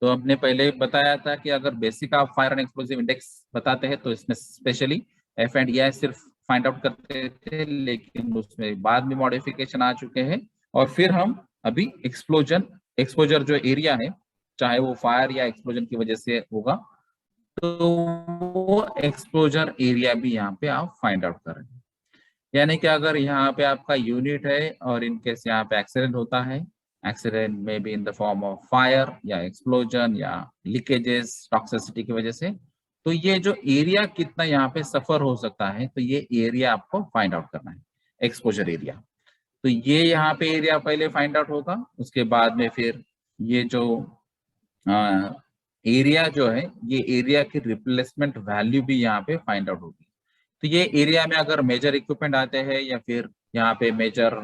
तो हमने पहले बताया था कि अगर बेसिक आप फायर एंड एक्सप्लोसिव इंडेक्स बताते हैं तो इसमें स्पेशली एफ एंड ई सिर्फ फाइंड आउट करते थे, लेकिन उसमें बाद में मॉडिफिकेशन आ चुके हैं, और फिर हम अभी एक्सपोजर जो एरिया है, चाहे वो फायर या एक्सप्लोजन की वजह से होगा, तो वो एक्सपोजर एरिया भी यहाँ पे आप फाइंड आउट कर रहे हैं। यानी कि अगर यहाँ पे आपका यूनिट है और इनकेस यहाँ पे एक्सीडेंट होता है, एक्सीडेंट में be in the form of fire या एक्सप्लोजन या लीकेजेस टॉक्सिसिटी की वजह से, तो ये जो एरिया कितना यहाँ पे सफर हो सकता है, तो ये एरिया आपको फाइंड आउट करना है, एक्सपोजर एरिया। तो ये यहाँ पे एरिया पहले फाइंड आउट होगा, उसके बाद में फिर ये जो एरिया जो है, ये एरिया की रिप्लेसमेंट वैल्यू भी यहाँ पे फाइंड आउट होगी। तो ये एरिया में अगर मेजर इक्विपमेंट आते हैं या फिर यहाँ पे मेजर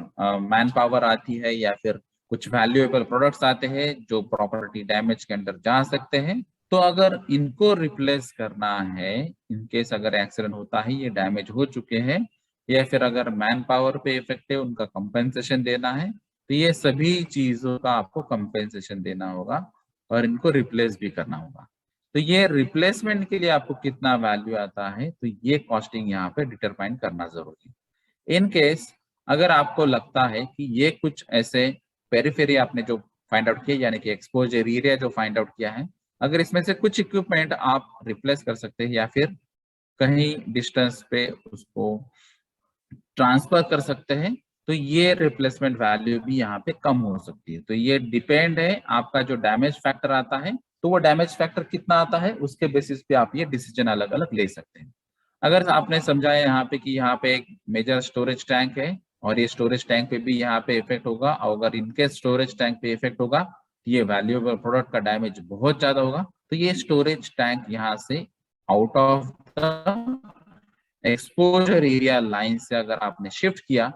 मैन पावर आती है या फिर कुछ वैल्यूएबल प्रोडक्ट्स आते हैं जो प्रॉपर्टी डैमेज के अंदर जा सकते हैं, तो अगर इनको रिप्लेस करना है, इनकेस अगर एक्सीडेंट होता है, ये डैमेज हो चुके हैं, या फिर अगर मैन पावर पे इफेक्ट है, उनका कंपेंसेशन देना है, तो ये सभी चीजों का आपको कंपेंसेशन देना होगा और इनको रिप्लेस भी करना होगा। तो ये रिप्लेसमेंट के लिए आपको कितना वैल्यू आता है, तो ये कॉस्टिंग यहाँ पे डिटरमाइन करना जरूरी है। इन केस अगर आपको लगता है कि ये कुछ ऐसे पेरिफेरी आपने जो फाइंड आउट किया, यानी कि एक्सपोजर एरिया जो फाइंड आउट किया है, अगर इसमें से कुछ इक्विपमेंट आप रिप्लेस कर सकते हैं या फिर कहीं डिस्टेंस पे उसको ट्रांसफर कर सकते हैं, तो ये रिप्लेसमेंट वैल्यू भी यहाँ पे कम हो सकती है। तो ये डिपेंड है, आपका जो डैमेज फैक्टर आता है, तो वो डैमेज फैक्टर कितना आता है उसके बेसिस पे आप ये डिसीजन अलग अलग ले सकते हैं। अगर आपने समझाया यहाँ पे कि यहाँ पे एक मेजर स्टोरेज टैंक है और ये स्टोरेज टैंक पे भी यहाँ पे इफेक्ट होगा, और अगर इनके स्टोरेज टैंक पे इफेक्ट होगा तो ये वैल्यूएबल प्रोडक्ट का डैमेज बहुत ज्यादा होगा, तो ये स्टोरेज टैंक यहाँ से out of the exposure area line से अगर आपने शिफ्ट किया,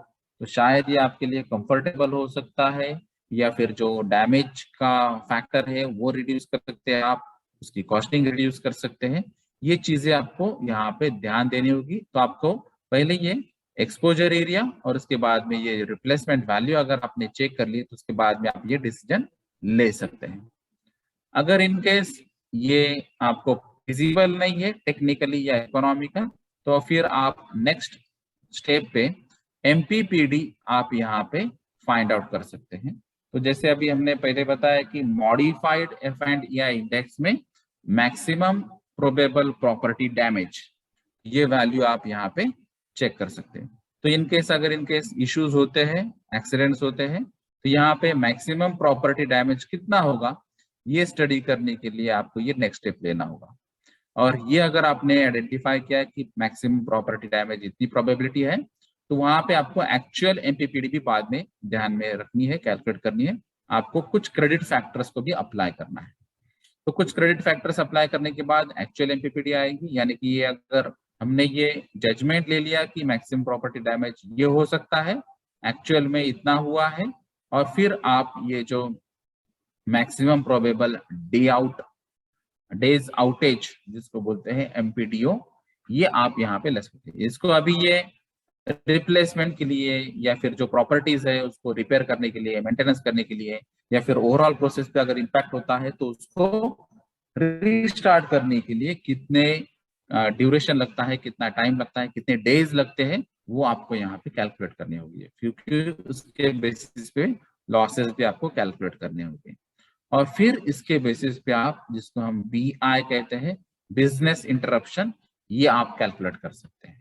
तो शायद ये आपके लिए कंफर्टेबल हो सकता है, या फिर जो डैमेज का फैक्टर है वो रिड्यूस कर सकते हैं आप, उसकी कॉस्टिंग रिड्यूस कर सकते हैं। ये चीजें आपको यहाँ पे ध्यान देनी होगी। तो आपको पहले ये एक्सपोजर एरिया और उसके बाद में ये रिप्लेसमेंट वैल्यू अगर आपने चेक कर ली, तो उसके बाद में आप ये डिसीजन ले सकते हैं। अगर इनकेस ये आपको फिजिबल नहीं है टेक्निकली या इकोनॉमिकल, तो फिर आप नेक्स्ट स्टेप पे MPPD आप यहाँ पे फाइंड आउट कर सकते हैं। तो जैसे अभी हमने पहले बताया कि मॉडिफाइड F&EI इंडेक्स में मैक्सिमम प्रोबेबल प्रॉपर्टी डैमेज, ये वैल्यू आप यहाँ पे चेक कर सकते हैं। तो इनकेस अगर इनकेस इश्यूज होते हैं, एक्सीडेंट्स होते हैं, तो यहाँ पे मैक्सिमम प्रॉपर्टी डैमेज कितना होगा, ये स्टडी करने के लिए आपको ये नेक्स्ट स्टेप लेना होगा। और ये अगर आपने आइडेंटिफाई किया कि मैक्सिमम प्रॉपर्टी डैमेज इतनी प्रोबेबिलिटी है, तो वहां पे आपको एक्चुअल MPPD भी बाद में ध्यान में रखनी है, कैलकुलेट करनी है। आपको कुछ क्रेडिट फैक्टर्स को भी अप्लाई करना है। तो कुछ क्रेडिट फैक्टर्स अप्लाई करने के बाद एक्चुअल MPPD आएगी, यानी कि ये अगर हमने ये जजमेंट ले लिया कि मैक्सिमम प्रॉपर्टी डैमेज ये हो सकता है, एक्चुअल में इतना हुआ है, और फिर आप ये जो मैक्सिमम प्रोबेबल डेज आउटेज जिसको बोलते हैं MPDO, ये आप यहाँ पे ले सकते हैं। इसको अभी ये रिप्लेसमेंट के लिए या फिर जो प्रॉपर्टीज है उसको रिपेयर करने के लिए, मेंटेनेंस करने के लिए, या फिर ओवरऑल प्रोसेस पे अगर इम्पैक्ट होता है तो उसको रीस्टार्ट करने के लिए कितने ड्यूरेशन लगता है, कितना टाइम लगता है, कितने डेज लगते हैं, वो आपको यहाँ पे कैलकुलेट करनी होगी, क्योंकि उसके बेसिस पे लॉसेस भी आपको कैलकुलेट करने होंगे। और फिर इसके बेसिस पे आप, जिसको हम BI कहते हैं, बिजनेस इंटरप्शन, ये आप कैलकुलेट कर सकते हैं।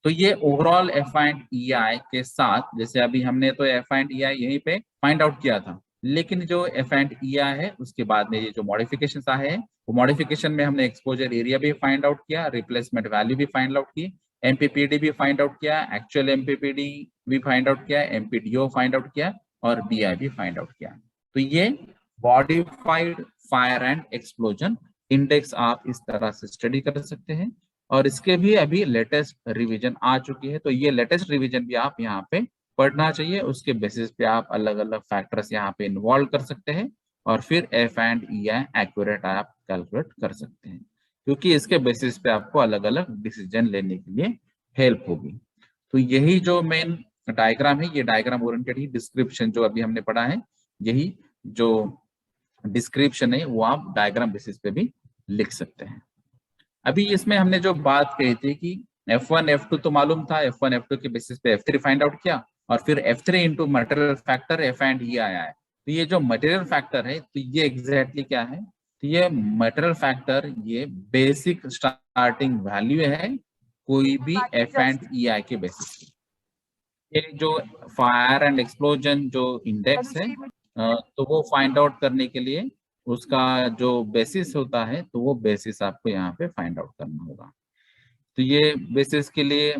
तो ये ओवरऑल F&EI के साथ, जैसे अभी हमने तो F&EI यहीं पे फाइंड आउट किया था, लेकिन जो F&EI है उसके बाद में ये जो मॉडिफिकेशन आए हैं, वो मॉडिफिकेशन में हमने एक्सपोजर एरिया भी फाइंड आउट किया, रिप्लेसमेंट वैल्यू भी फाइंड आउट की, एमपीपीडी भी फाइंड आउट किया, एक्चुअल एमपीपीडी भी फाइंड आउट किया, एमपीडीओ फाइंड आउट किया और बीआई भी फाइंड आउट किया। तो ये modified fire and explosion index आप इस तरह से स्टडी कर सकते हैं। और इसके भी अभी लेटेस्ट रिवीजन आ चुकी है, तो ये लेटेस्ट रिवीजन भी आप यहाँ पे पढ़ना चाहिए। उसके बेसिस पे आप अलग अलग फैक्टर्स यहाँ पे इन्वॉल्व कर सकते हैं और फिर F and E I accurate आप कैलकुलेट कर सकते हैं, क्योंकि इसके बेसिस पे आपको अलग अलग डिसीजन लेने के लिए हेल्प होगी। तो यही जो मेन डायग्राम है, ये डायग्राम ओरिएंटेड ही डिस्क्रिप्शन जो अभी हमने पढ़ा है, यही जो डिस्क्रिप्शन है वो आप डायग्राम बेसिस पे भी लिख सकते हैं। अभी इसमें हमने जो बात कही थी कि F1 F2 तो मालूम था, F1 F2 के बेसिस पे F3 फाइंड आउट किया और फिर F3 into material factor F and E आया है। तो ये जो मटेरियल फैक्टर है, तो ये एग्जैक्टली क्या है, तो ये मटेरियल फैक्टर ये बेसिक स्टार्टिंग वैल्यू है कोई भी F एंड ई आई के बेसिस पे। ये जो फायर एंड एक्सप्लोजन जो इंडेक्स है, तो वो फाइंड आउट करने के लिए उसका जो बेसिस होता है, तो वो बेसिस आपको यहाँ पे फाइंड आउट करना होगा। तो ये बेसिस के लिए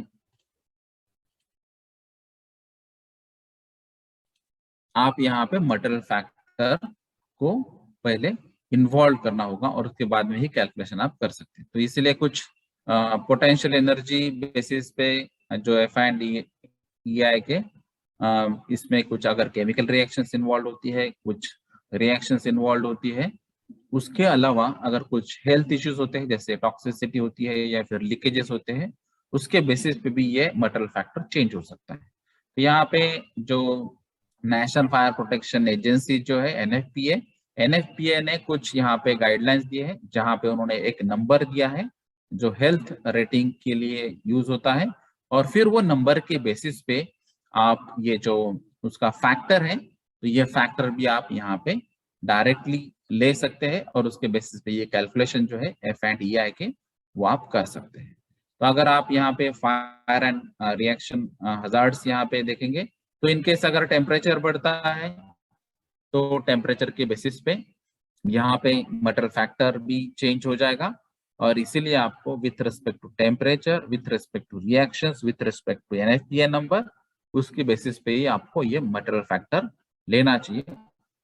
आप यहाँ पे मटेरियल फैक्टर को पहले इन्वॉल्व करना होगा और उसके बाद में ही कैलकुलेशन आप कर सकते हैं। तो इसलिए कुछ पोटेंशियल एनर्जी बेसिस पे जो एफ एंड ई आई के इसमें कुछ अगर केमिकल रिएक्शंस इन्वॉल्व होती है, कुछ रिएक्शंस इन्वॉल्व होती है, उसके अलावा अगर कुछ हेल्थ इश्यूज होते हैं जैसे टॉक्सिसिटी होती है या फिर लीकेजेस होते हैं, उसके बेसिस पे भी ये मटेरियल फैक्टर चेंज हो सकता है। तो यहाँ पे जो नेशनल फायर प्रोटेक्शन एजेंसी जो है एनएफपीए ने कुछ यहाँ पे गाइडलाइंस दिए हैं, जहाँ पे उन्होंने एक नंबर दिया है जो हेल्थ रेटिंग के लिए यूज होता है, और फिर वो नंबर के बेसिस पे आप ये जो उसका फैक्टर है, तो ये फैक्टर भी आप यहाँ पे डायरेक्टली ले सकते हैं और उसके बेसिस पे ये कैलकुलेशन जो है एफ एंड ई आई के वो आप कर सकते हैं। तो अगर आप यहाँ पे फायर एंड रिएक्शन हजार्ड्स यहाँ पे देखेंगे, तो इनकेस अगर टेम्परेचर बढ़ता है तो टेम्परेचर के बेसिस पे यहाँ पे मटेरियल फैक्टर भी चेंज हो जाएगा, और इसीलिए आपको with respect to temperature, with respect to reactions, with respect to NFPA number, उसके बेसिस पे ही आपको ये मटेरियल फैक्टर लेना चाहिए।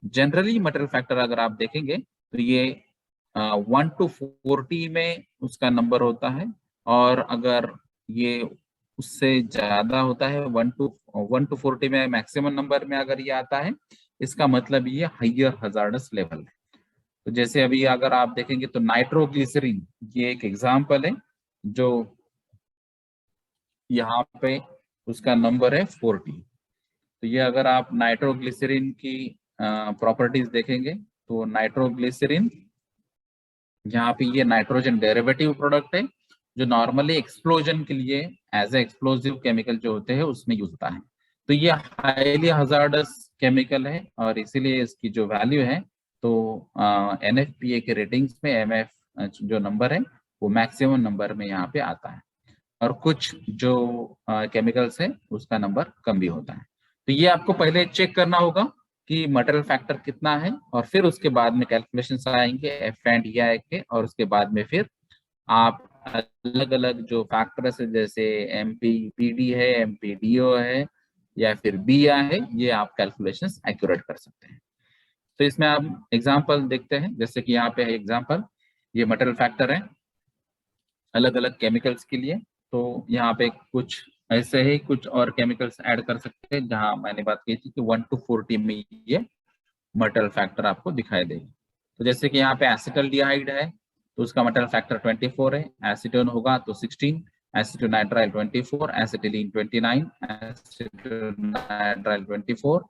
जनरली मटेरियल फैक्टर अगर आप देखेंगे तो ये 1 to 40 में उसका नंबर होता है, और अगर ये उससे ज्यादा होता है 1 to 40 में मैक्सिमम नंबर में अगर ये आता है, इसका मतलब ये हाइयर हजार्डस लेवल है। तो जैसे अभी अगर आप देखेंगे तो नाइट्रोग्लिसरीन ये एक एग्जाम्पल है, जो यहाँ पे उसका नंबर है 40। तो ये अगर आप नाइट्रोग्लिसरीन की प्रॉपर्टीज देखेंगे तो नाइट्रोग्लिसरीन यहाँ पे ये नाइट्रोजन डेरिवेटिव प्रोडक्ट है जो नॉर्मली एक्सप्लोजन के लिए एज ए एक्सप्लोजिव केमिकल जो होते हैं उसमें यूज होता है। तो ये हाईली हजार्डस केमिकल है और इसीलिए इसकी जो वैल्यू है, तो एनएफपीए के रेटिंग्स में एमएफ जो नंबर है वो मैक्सिमम नंबर में यहाँ पे आता है, और कुछ जो केमिकल्स है उसका नंबर कम भी होता है। तो ये आपको पहले चेक करना होगा कि मटेरियल फैक्टर कितना है, और फिर उसके बाद में कैलकुलेशंस आएंगे एफ एंड ई आई के, और उसके बाद में फिर आप अलग अलग जो फैक्टर्स है जैसे एमपीपीडी है, एमपीडीओ है या फिर बीआई है, ये आप कैलकुलेशंस एक्यूरेट कर सकते हैं। तो इसमें आप एग्जांपल देखते हैं, जैसे कि यहाँ पे है एग्जांपल, ये मटेरियल फैक्टर है अलग अलग केमिकल्स के लिए। तो यहाँ पे कुछ ऐसे ही कुछ और केमिकल्स ऐड कर सकते हैं, जहां मैंने बात की थी कि 1 to 40 में ये मटेरियल फैक्टर आपको दिखाई देगा। तो जैसे कि यहाँ पे एसिटल्डिहाइड है तो उसका मटेरियल फैक्टर 24 है, एसीटोन होगा तो 16, एसिटोनाइट्राइल 24, acetylene 29, एसिटोनाइट्राइल 24,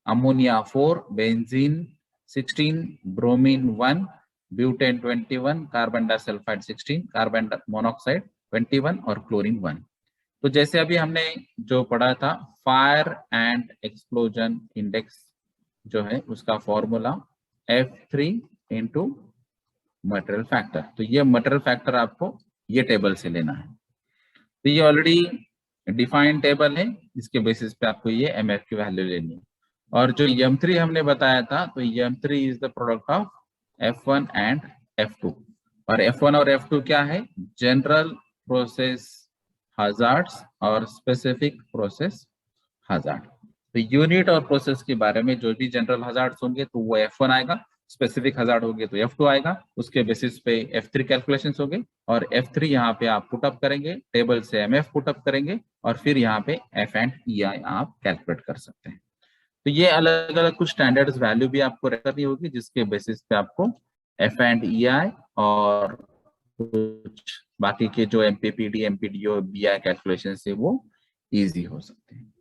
ammonia 4, benzene 16, bromine 1, butane 21, carbon disulphide 16, carbon monoxide 21 और क्लोरीन 1। तो जैसे अभी हमने जो पढ़ा था फायर एंड एक्सप्लोजन इंडेक्स जो है उसका formula F3 into material factor. तो ये मटेरियल फैक्टर आपको ये टेबल से लेना है। तो ये ऑलरेडी डिफाइंड टेबल है, इसके बेसिस पे आपको ये MF की वैल्यू लेनी है। और जो M3 हमने बताया था, तो M3 is the product of F1 and F2। और F1 और F2 क्या है, जनरल प्रोसेस हजार्ड्स और स्पेसिफिक प्रोसेस हजार्ड। तो यूनिट और प्रोसेस के बारे में जो भी जनरल हजार्ड्स होंगे तो वो F1 आएगा, स्पेसिफिक हजार्ड होंगे तो F2 आएगा, उसके बेसिस पे F3 कैलकुलेशंस होंगे और F3 यहाँ पे आप पुटअप करेंगे, टेबल से MF पुटअप करेंगे और फिर यहाँ पे F एंड EI आप कैलकुलेट कर सकते हैं। तो ये अलग अलग कुछ स्टैंडर्ड्स वैल्यू भी आपको करनी होगी जिसके बेसिस पे आपको F एंड EI और कुछ बाकी के जो MPPD, MPDO, BI कैलकुलेशन है वो इजी हो सकते हैं।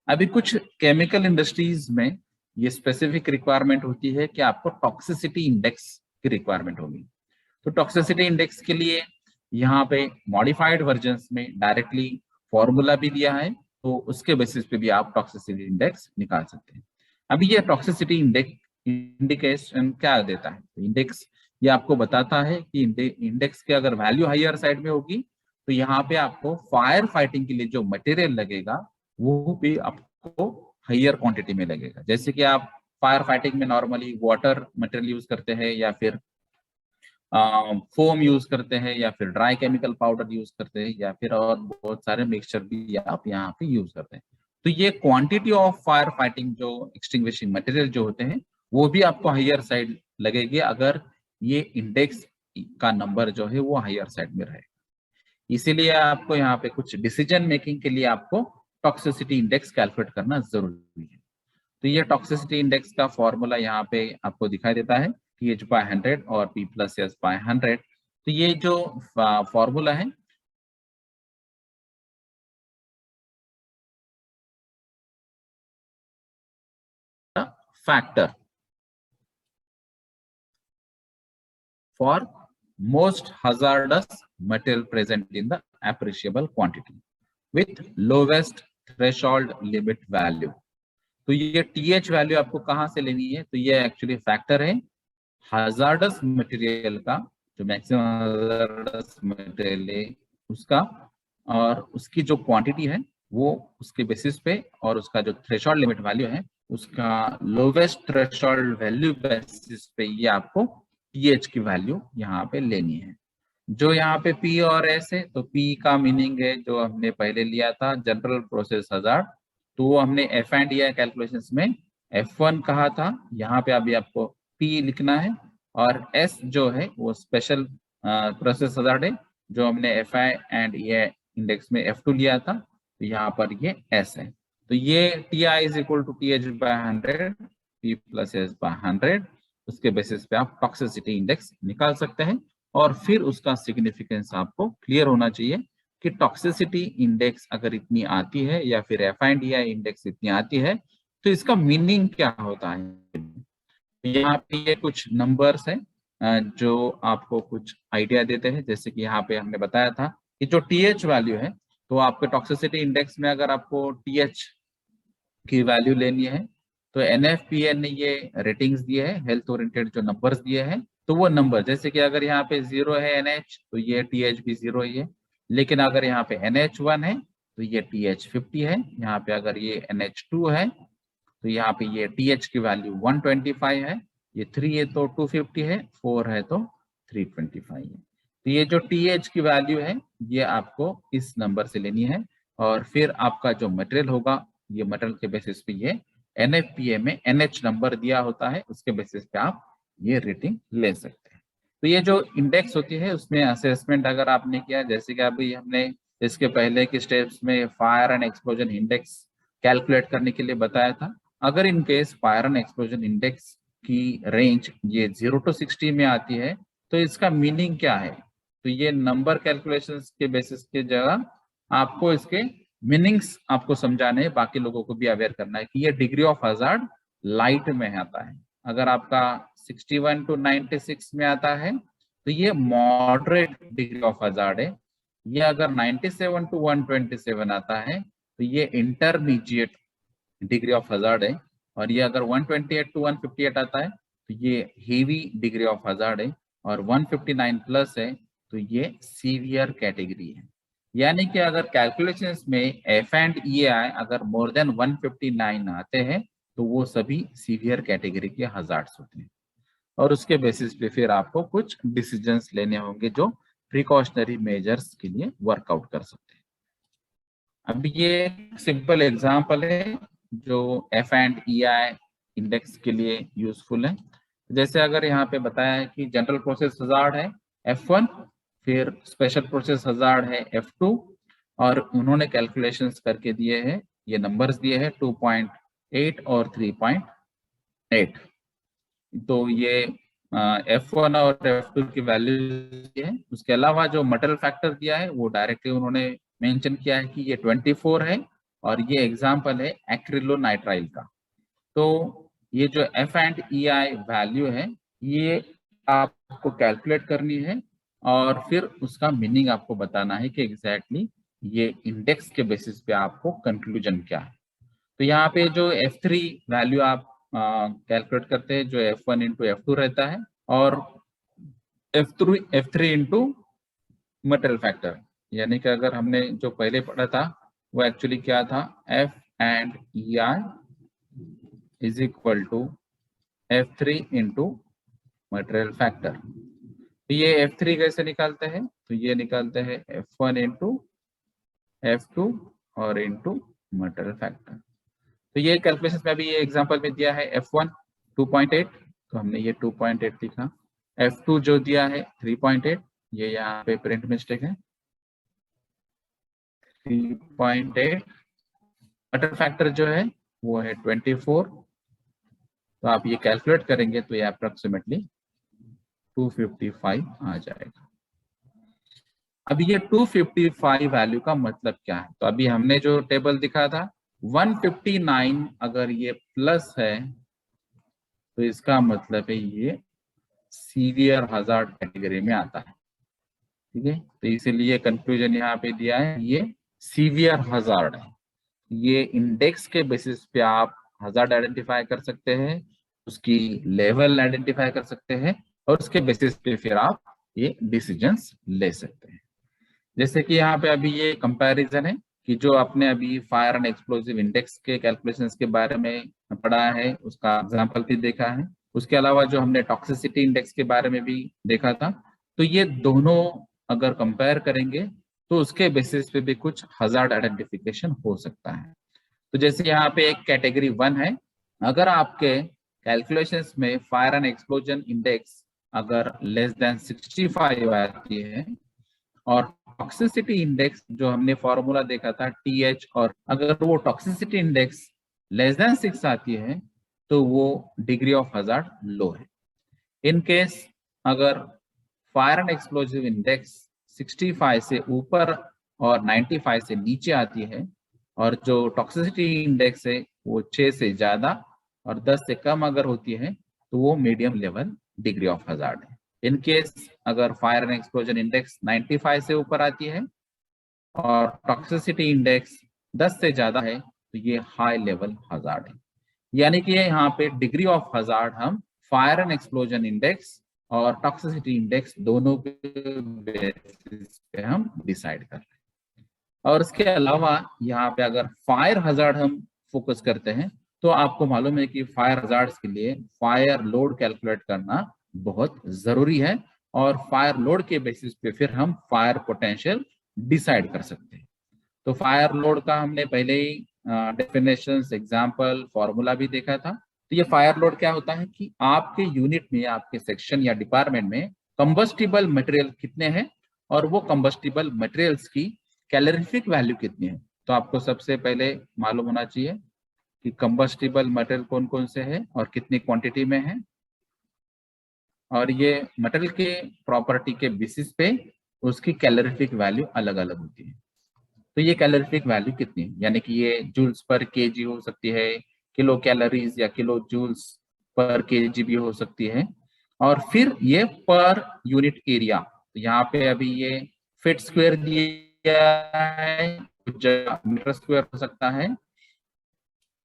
अभी कुछ केमिकल इंडस्ट्रीज में ये स्पेसिफिक रिक्वायरमेंट होती है कि आपको टॉक्सिसिटी इंडेक्स की रिक्वायरमेंट होगी। तो टॉक्सिसिटी इंडेक्स के लिए यहाँ पे मॉडिफाइड वर्जन्स में डायरेक्टली फॉर्मूला भी दिया है, तो उसके बेसिस पे भी आप टॉक्सिसिटी इंडेक्स निकाल सकते हैं। अभी ये टॉक्सिसिटी इंडिकेशन क्या देता है? इंडेक्स ये आपको बताता है कि इंडेक्स के अगर वैल्यू हायर साइड में होगी तो यहाँ पे आपको फायर फाइटिंग के लिए जो मटेरियल लगेगा वो भी आपको हायर क्वांटिटी में लगेगा। जैसे कि आप फायर फाइटिंग में नॉर्मली वाटर मटेरियल यूज करते हैं या फिर फोम यूज करते हैं या फिर ड्राई केमिकल पाउडर यूज करते हैं या फिर और बहुत सारे मिक्सचर भी आप यहाँ पे यूज करते हैं। तो ये क्वांटिटी ऑफ फायर फाइटिंग जो एक्सटिंग्विशिंग मटेरियल जो होते हैं वो भी आपको हायर साइड लगेगी अगर ये इंडेक्स का नंबर जो है वो हायर साइड में रहे। इसीलिए आपको यहाँ पे कुछ डिसीजन मेकिंग के लिए आपको टॉक्सिसिटी इंडेक्स कैलकुलेट करना जरूरी है। तो ये टॉक्सिसिटी इंडेक्स का फॉर्मूला यहाँ पे आपको दिखाई देता है TH/100 और P+S/100। तो ये जो फॉर्मूला है factor for most hazardous material present in the appreciable quantity with lowest threshold limit value। तो ये TH वैल्यू आपको कहाँ से लेनी है? तो ये एक्चुअली फैक्टर है हजार्डस मटेरियल का, जो मैक्सिमम हजार्डस मटेरियल है उसका, और उसकी जो क्वांटिटी है वो उसके बेसिस पे और उसका जो थ्रेशोल्ड लिमिट वैल्यू है उसका लोवेस्ट थ्रेशोल्ड वैल्यू बेसिस पे ये आपको TH की वैल्यू यहाँ पे लेनी है। जो यहाँ पे P और S है तो P का मीनिंग है जो हमने पहले लिया था जनरल प्रोसेस हजार्ड, तो वो हमने F एंड EI कैलकुलेशंस में F1 कहा था, यहाँ पे अभी आपको P लिखना है और S जो है वो स्पेशल प्रोसेस हजार्ड है जो हमने FI एंड EI इंडेक्स में F2 लिया था, तो यहाँ पर ये S है। तो ये TI is equal to TH/100 P+S/100, उसके बेसिस पे आप टॉक्सिसिटी इंडेक्स निकाल सकते हैं और फिर उसका सिग्निफिकेंस आपको क्लियर होना चाहिए कि टॉक्सिसिटी इंडेक्स अगर इतनी आती है या फिर FI इंडेक्स इतनी आती है तो इसका मीनिंग क्या होता है। यहाँ पे ये कुछ नंबर्स हैं जो आपको कुछ आइडिया देते हैं। जैसे कि यहाँ पे हमने बताया था कि जो TH वैल्यू है तो आपके टॉक्सिसिटी इंडेक्स में अगर आपको TH की वैल्यू लेनी है तो NFPA ने ये रेटिंग्स दिए है, हेल्थ ओरिएंटेड जो नंबर्स दिए हैं, तो वो नंबर जैसे कि अगर यहाँ पे 0 है NH तो ये TH भी 0 ही है, लेकिन अगर यहाँ पे NH1 है तो ये TH 50 है, यहाँ पे अगर ये NH2 है तो यहाँ पे ये TH की वैल्यू 125 है, ये 3 है तो 250 है, 4 है तो 325 है। तो ये जो TH की वैल्यू है ये आपको इस नंबर से लेनी है और फिर आपका जो मटेरियल होगा ये मटेरियल के बेसिस पे ये NFPA में NH नंबर दिया होता है, उसके बेसिस पे आप ये रेटिंग ले सकते हैं। तो ये जो इंडेक्स होती है उसमें असेसमेंट अगर आपने किया, जैसे कि अभी हमने इसके पहले के स्टेप्स में fire and explosion index calculate करने के लिए बताया था। अगर in case fire and explosion index की रेंज ये 0 to 60 में आती है तो इसका मीनिंग क्या है? तो ये नंबर कैलकुलेशंस के बेसिस की जगह आपको इसके मीनिंग्स आपको समझाने हैं, बाकी लोगों को भी अवेयर करना है कि ये डिग्री ऑफ हजार्ड लाइट में आता है। अगर आपका 61 to 96 में आता है तो ये मॉडरेट डिग्री ऑफ हजार्ड है। ये अगर 97 to 127 आता है तो ये इंटरमीडिएट डिग्री ऑफ हजार्ड है, और ये अगर 128 to 158 आता है तो ये हेवी डिग्री ऑफ हजार्ड है, और 159 प्लस है तो ये सीवियर कैटेगरी है। यानी कि अगर कैलकुलेशंस में F एंड EI अगर मोर देन 159 आते हैं तो वो सभी सीवियर कैटेगरी के हजार्ड्स होते हैं, और उसके बेसिस पे फिर आपको कुछ डिसीजंस लेने होंगे जो प्रिकॉशनरी मेजर्स के लिए वर्कआउट कर सकते हैं। अब ये सिंपल एग्जांपल है जो F and E I index के लिए यूजफुल है। जैसे अगर यहाँ पे बताया है कि जनरल प्रोसेस हजार्ड है F1, फिर स्पेशल प्रोसेस हजार्ड है F2, और उन्होंने कैलकुलेशंस करके दिए हैं, ये नंबर्स दिए हैं 2.8 और 3.8। तो ये F1 और F2 की वैल्यू है। उसके अलावा जो मटेरियल फैक्टर दिया है वो डायरेक्टली उन्होंने मेंशन किया है कि ये 24 है, और ये एग्जांपल है एक्रिलोनाइट्राइल का। तो ये जो F and E I value है ये आपको कैलकुलेट करनी है, और फिर उसका मीनिंग आपको बताना है कि एग्जैक्टली ये इंडेक्स के बेसिस पे आपको कंक्लूजन क्या है। तो यहाँ पे जो F3 वैल्यू आप कैलकुलेट करते हैं, जो F1 इंटू F2 रहता है, और F3 इंटू मटेरियल फैक्टर, यानी कि अगर हमने जो पहले पढ़ा था वो एक्चुअली क्या था, F and E I is equal to F3 into material factor. तो ये F3 कैसे निकालते हैं, तो ये निकालते हैं F1 इंटू F2 और इंटू मटेरियल फैक्टर। तो ये कैलकुलेशन में अभी ये एग्जांपल में दिया है F1 2.8, तो हमने ये 2.8 लिखा। F2 जो दिया है 3.8, ये यहाँ पे प्रिंट मिस्टेक है, 3.8। मटेरियल फैक्टर जो है वो है 24। तो आप ये कैलकुलेट करेंगे तो ये अप्रोक्सीमेटली 255 आ जाएगा। अब ये 255 वैल्यू का मतलब क्या है, तो अभी हमने जो टेबल दिखा था 159 अगर ये प्लस है तो इसका मतलब है ये सीवियर हजार्ड कैटेगरी में आता है। ठीक है, तो इसीलिए कंक्लूजन यहाँ पे दिया है ये सीवियर हजार्ड है। ये इंडेक्स के बेसिस पे आप हजार्ड आइडेंटिफाई कर सकते हैं, उसकी लेवल आइडेंटिफाई कर सकते हैं, और उसके बेसिस पे फिर आप ये डिसीजंस ले सकते हैं। जैसे कि यहाँ पे अभी ये कंपैरिजन है कि जो आपने अभी फायर एंड एक्सप्लोसिव इंडेक्स के कैलकुलेशंस के बारे में पढ़ा है, उसका एग्जांपल भी देखा है। उसके अलावा जो हमने टॉक्सिसिटी इंडेक्स के बारे में भी देखा था, तो ये दोनों अगर कंपेयर करेंगे तो उसके बेसिस पे भी कुछ हजार्ड आइडेंटिफिकेशन हो सकता है। तो जैसे यहाँ पे एक कैटेगरी 1 है, अगर आपके कैलकुलेशंस में फायर एंड एक्सप्लोजन इंडेक्स अगर लेस देन 65 आती है, और टॉक्सिसिटी इंडेक्स जो हमने फॉर्मूला देखा था TH, और अगर वो टॉक्सिसिटी इंडेक्स लेस देन 6 आती है तो वो डिग्री ऑफ हजार्ड लो है। इन केस अगर फायर एंड एक्सप्लोजिव इंडेक्स 65 से ऊपर और 95 से नीचे आती है, और जो टॉक्सिसिटी इंडेक्स है वो 6 से ज्यादा और 10 से कम अगर होती है तो वो medium level degree of hazard है। इन केस अगर फायर एंड एक्सप्लोजन इंडेक्स 95 से ऊपर आती है और टॉक्सिसिटी इंडेक्स 10 से ज्यादा है तो ये हाई लेवल हजार्ड है। यानी कि यहाँ पे डिग्री ऑफ हजार्ड हम फायर एंड एक्सप्लोजन इंडेक्स और टॉक्सिसिटी इंडेक्स दोनों के बेसिस पे हम डिसाइड कर रहे हैं। और इसके अलावा यहाँ पे अगर फायर हजार्ड हम फोकस करते हैं तो आपको मालूम है कि फायर हजार्ड्स के लिए फायर लोड कैलकुलेट करना बहुत जरूरी है, और फायर लोड के बेसिस पे फिर हम फायर पोटेंशियल डिसाइड कर सकते हैं। तो फायर लोड का हमने पहले ही डेफिनेशंस, एग्जांपल, फॉर्मूला भी देखा था। तो ये फायर लोड क्या होता है कि आपके यूनिट में, आपके सेक्शन या डिपार्टमेंट में कंबस्टिबल मटेरियल कितने हैं, और वो कंबस्टिबल मटेरियल्स की कैलोरीफिक वैल्यू कितनी है। तो आपको सबसे पहले मालूम होना चाहिए कि कंबस्टिबल मटेरियल कौन कौन से हैं और कितनी क्वांटिटी में है, और ये मटेरियल के प्रॉपर्टी के बेसिस पे उसकी कैलोरीफिक वैल्यू अलग अलग होती है। तो ये कैलोरीफिक वैल्यू कितनी है, यानी कि ये जूल्स पर केजी हो सकती है, किलो कैलोरीज या किलो जूल्स पर केजी भी हो सकती है, और फिर ये पर यूनिट एरिया। तो यहाँ पे अभी ये फीट स्क्वायर दिया है, कुछ मीटर स्क्वायर हो सकता है।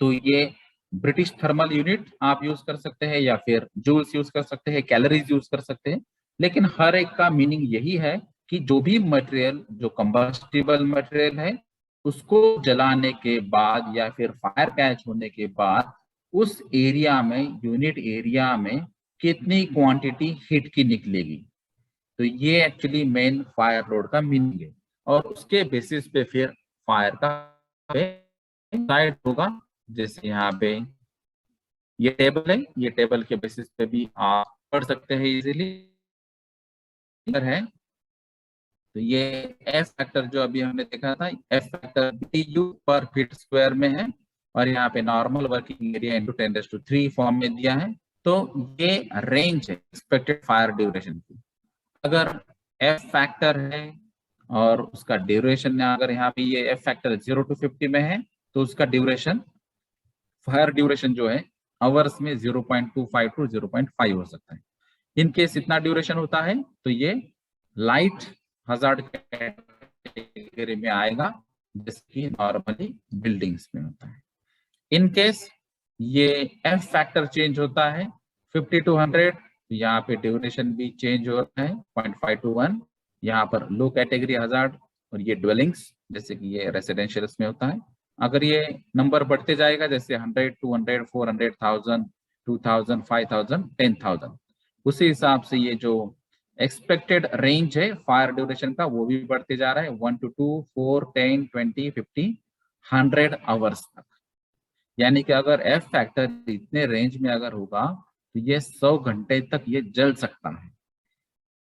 तो ये ब्रिटिश थर्मल यूनिट आप यूज कर सकते हैं, या फिर जूल्स यूज कर सकते हैं, कैलोरीज यूज कर सकते हैं, लेकिन हर एक का मीनिंग यही है कि जो भी मटेरियल, जो कंबस्टिबल मटेरियल है, उसको जलाने के बाद या फिर फायर कैच होने के बाद उस एरिया में, यूनिट एरिया में कितनी क्वांटिटी हीट की निकलेगी। तो ये एक्चुअली मेन फायर लोड का मीनिंग है, और उसके बेसिस पे फिर फायर का पे साइड होगा, जैसे यहाँ पे ये टेबल है, ये टेबल के बेसिस पे भी आप पढ़ सकते हैं इजीली है। तो ये एफ फैक्टर जो अभी हमने देखा था, एफ फैक्टर BTU पर फीट स्क्वायर में है, और यहाँ पे normal working area into 10⁻³ form में दिया है। तो ये रेंज है एक्सपेक्टेड फायर ड्यूरेशन की। अगर एफ फैक्टर है और उसका ड्यूरेशन, अगर यहाँ पे ये एफ फैक्टर 0 to 50 में है, तो उसका ड्यूरेशन, फायर ड्यूरेशन जो है आवर्स में 0.25 to 0.5 हो सकता है। इन केस इतना ड्यूरेशन होता है तो ये लाइट हजार्ड कैटेगरी में आएगा, जिसकी नॉर्मली बिल्डिंग्स में होता है। इन केस ये एफ फैक्टर चेंज होता है 50 to 100, तो यहाँ पे ड्यूरेशन भी चेंज हो रहा है 0.5 to 1। यहाँ पर लो कैटेगरी हजार्ड, और ये ड्वेलिंग्स जैसे कि ये रेसिडेंशियल्स में होता है। अगर ये नंबर बढ़ते जाएगा, जैसे 100, 200, 400,000, 2000, 5000, 10,000, उसी हिसाब से ये जो एक्सपेक्टेड रेंज है फायर ड्यूरेशन का, वो भी बढ़ते जा रहा है 1 to 2, 4, 10, 20, 50, 100 आवर्स तक। यानी कि अगर एफ फैक्टर इतने रेंज में अगर होगा तो ये 100 घंटे तक ये जल सकता है।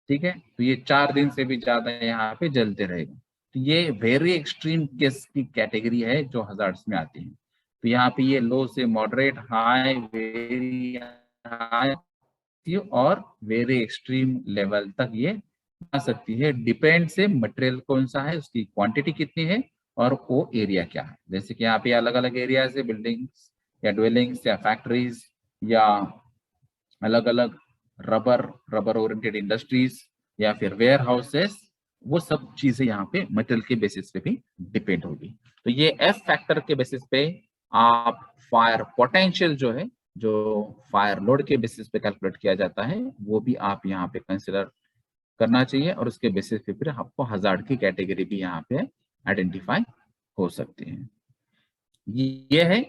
ठीक है, तो ये 4 दिन से भी ज्यादा यहाँ पे जलते रहेगा। तो ये वेरी एक्सट्रीम केस की कैटेगरी है जो हजार्ड्स में आती है। तो यहाँ पे ये लो से मॉडरेट, हाई, वेरी हाई और वेरी एक्सट्रीम लेवल तक ये आ सकती है। डिपेंड से मटेरियल कौन सा है, उसकी क्वांटिटी कितनी है, और वो एरिया क्या है। जैसे कि यहाँ पे अलग अलग एरिया है, बिल्डिंग्स या ड्वेलिंग्स या फैक्ट्रीज या अलग अलग रबर ओरिएंटेड इंडस्ट्रीज या फिर वेयर हाउसेस, वो सब चीजें यहाँ पे मटेरियल के बेसिस पे भी डिपेंड होगी। तो ये एफ फैक्टर के बेसिस पे आप फायर पोटेंशियल जो है, जो फायर लोड के बेसिस पे कैलकुलेट किया जाता है, वो भी आप यहाँ पे कंसिडर करना चाहिए, और उसके बेसिस पे फिर आपको हजार्ड की कैटेगरी भी यहाँ पे आइडेंटिफाई हो सकती है। ये है,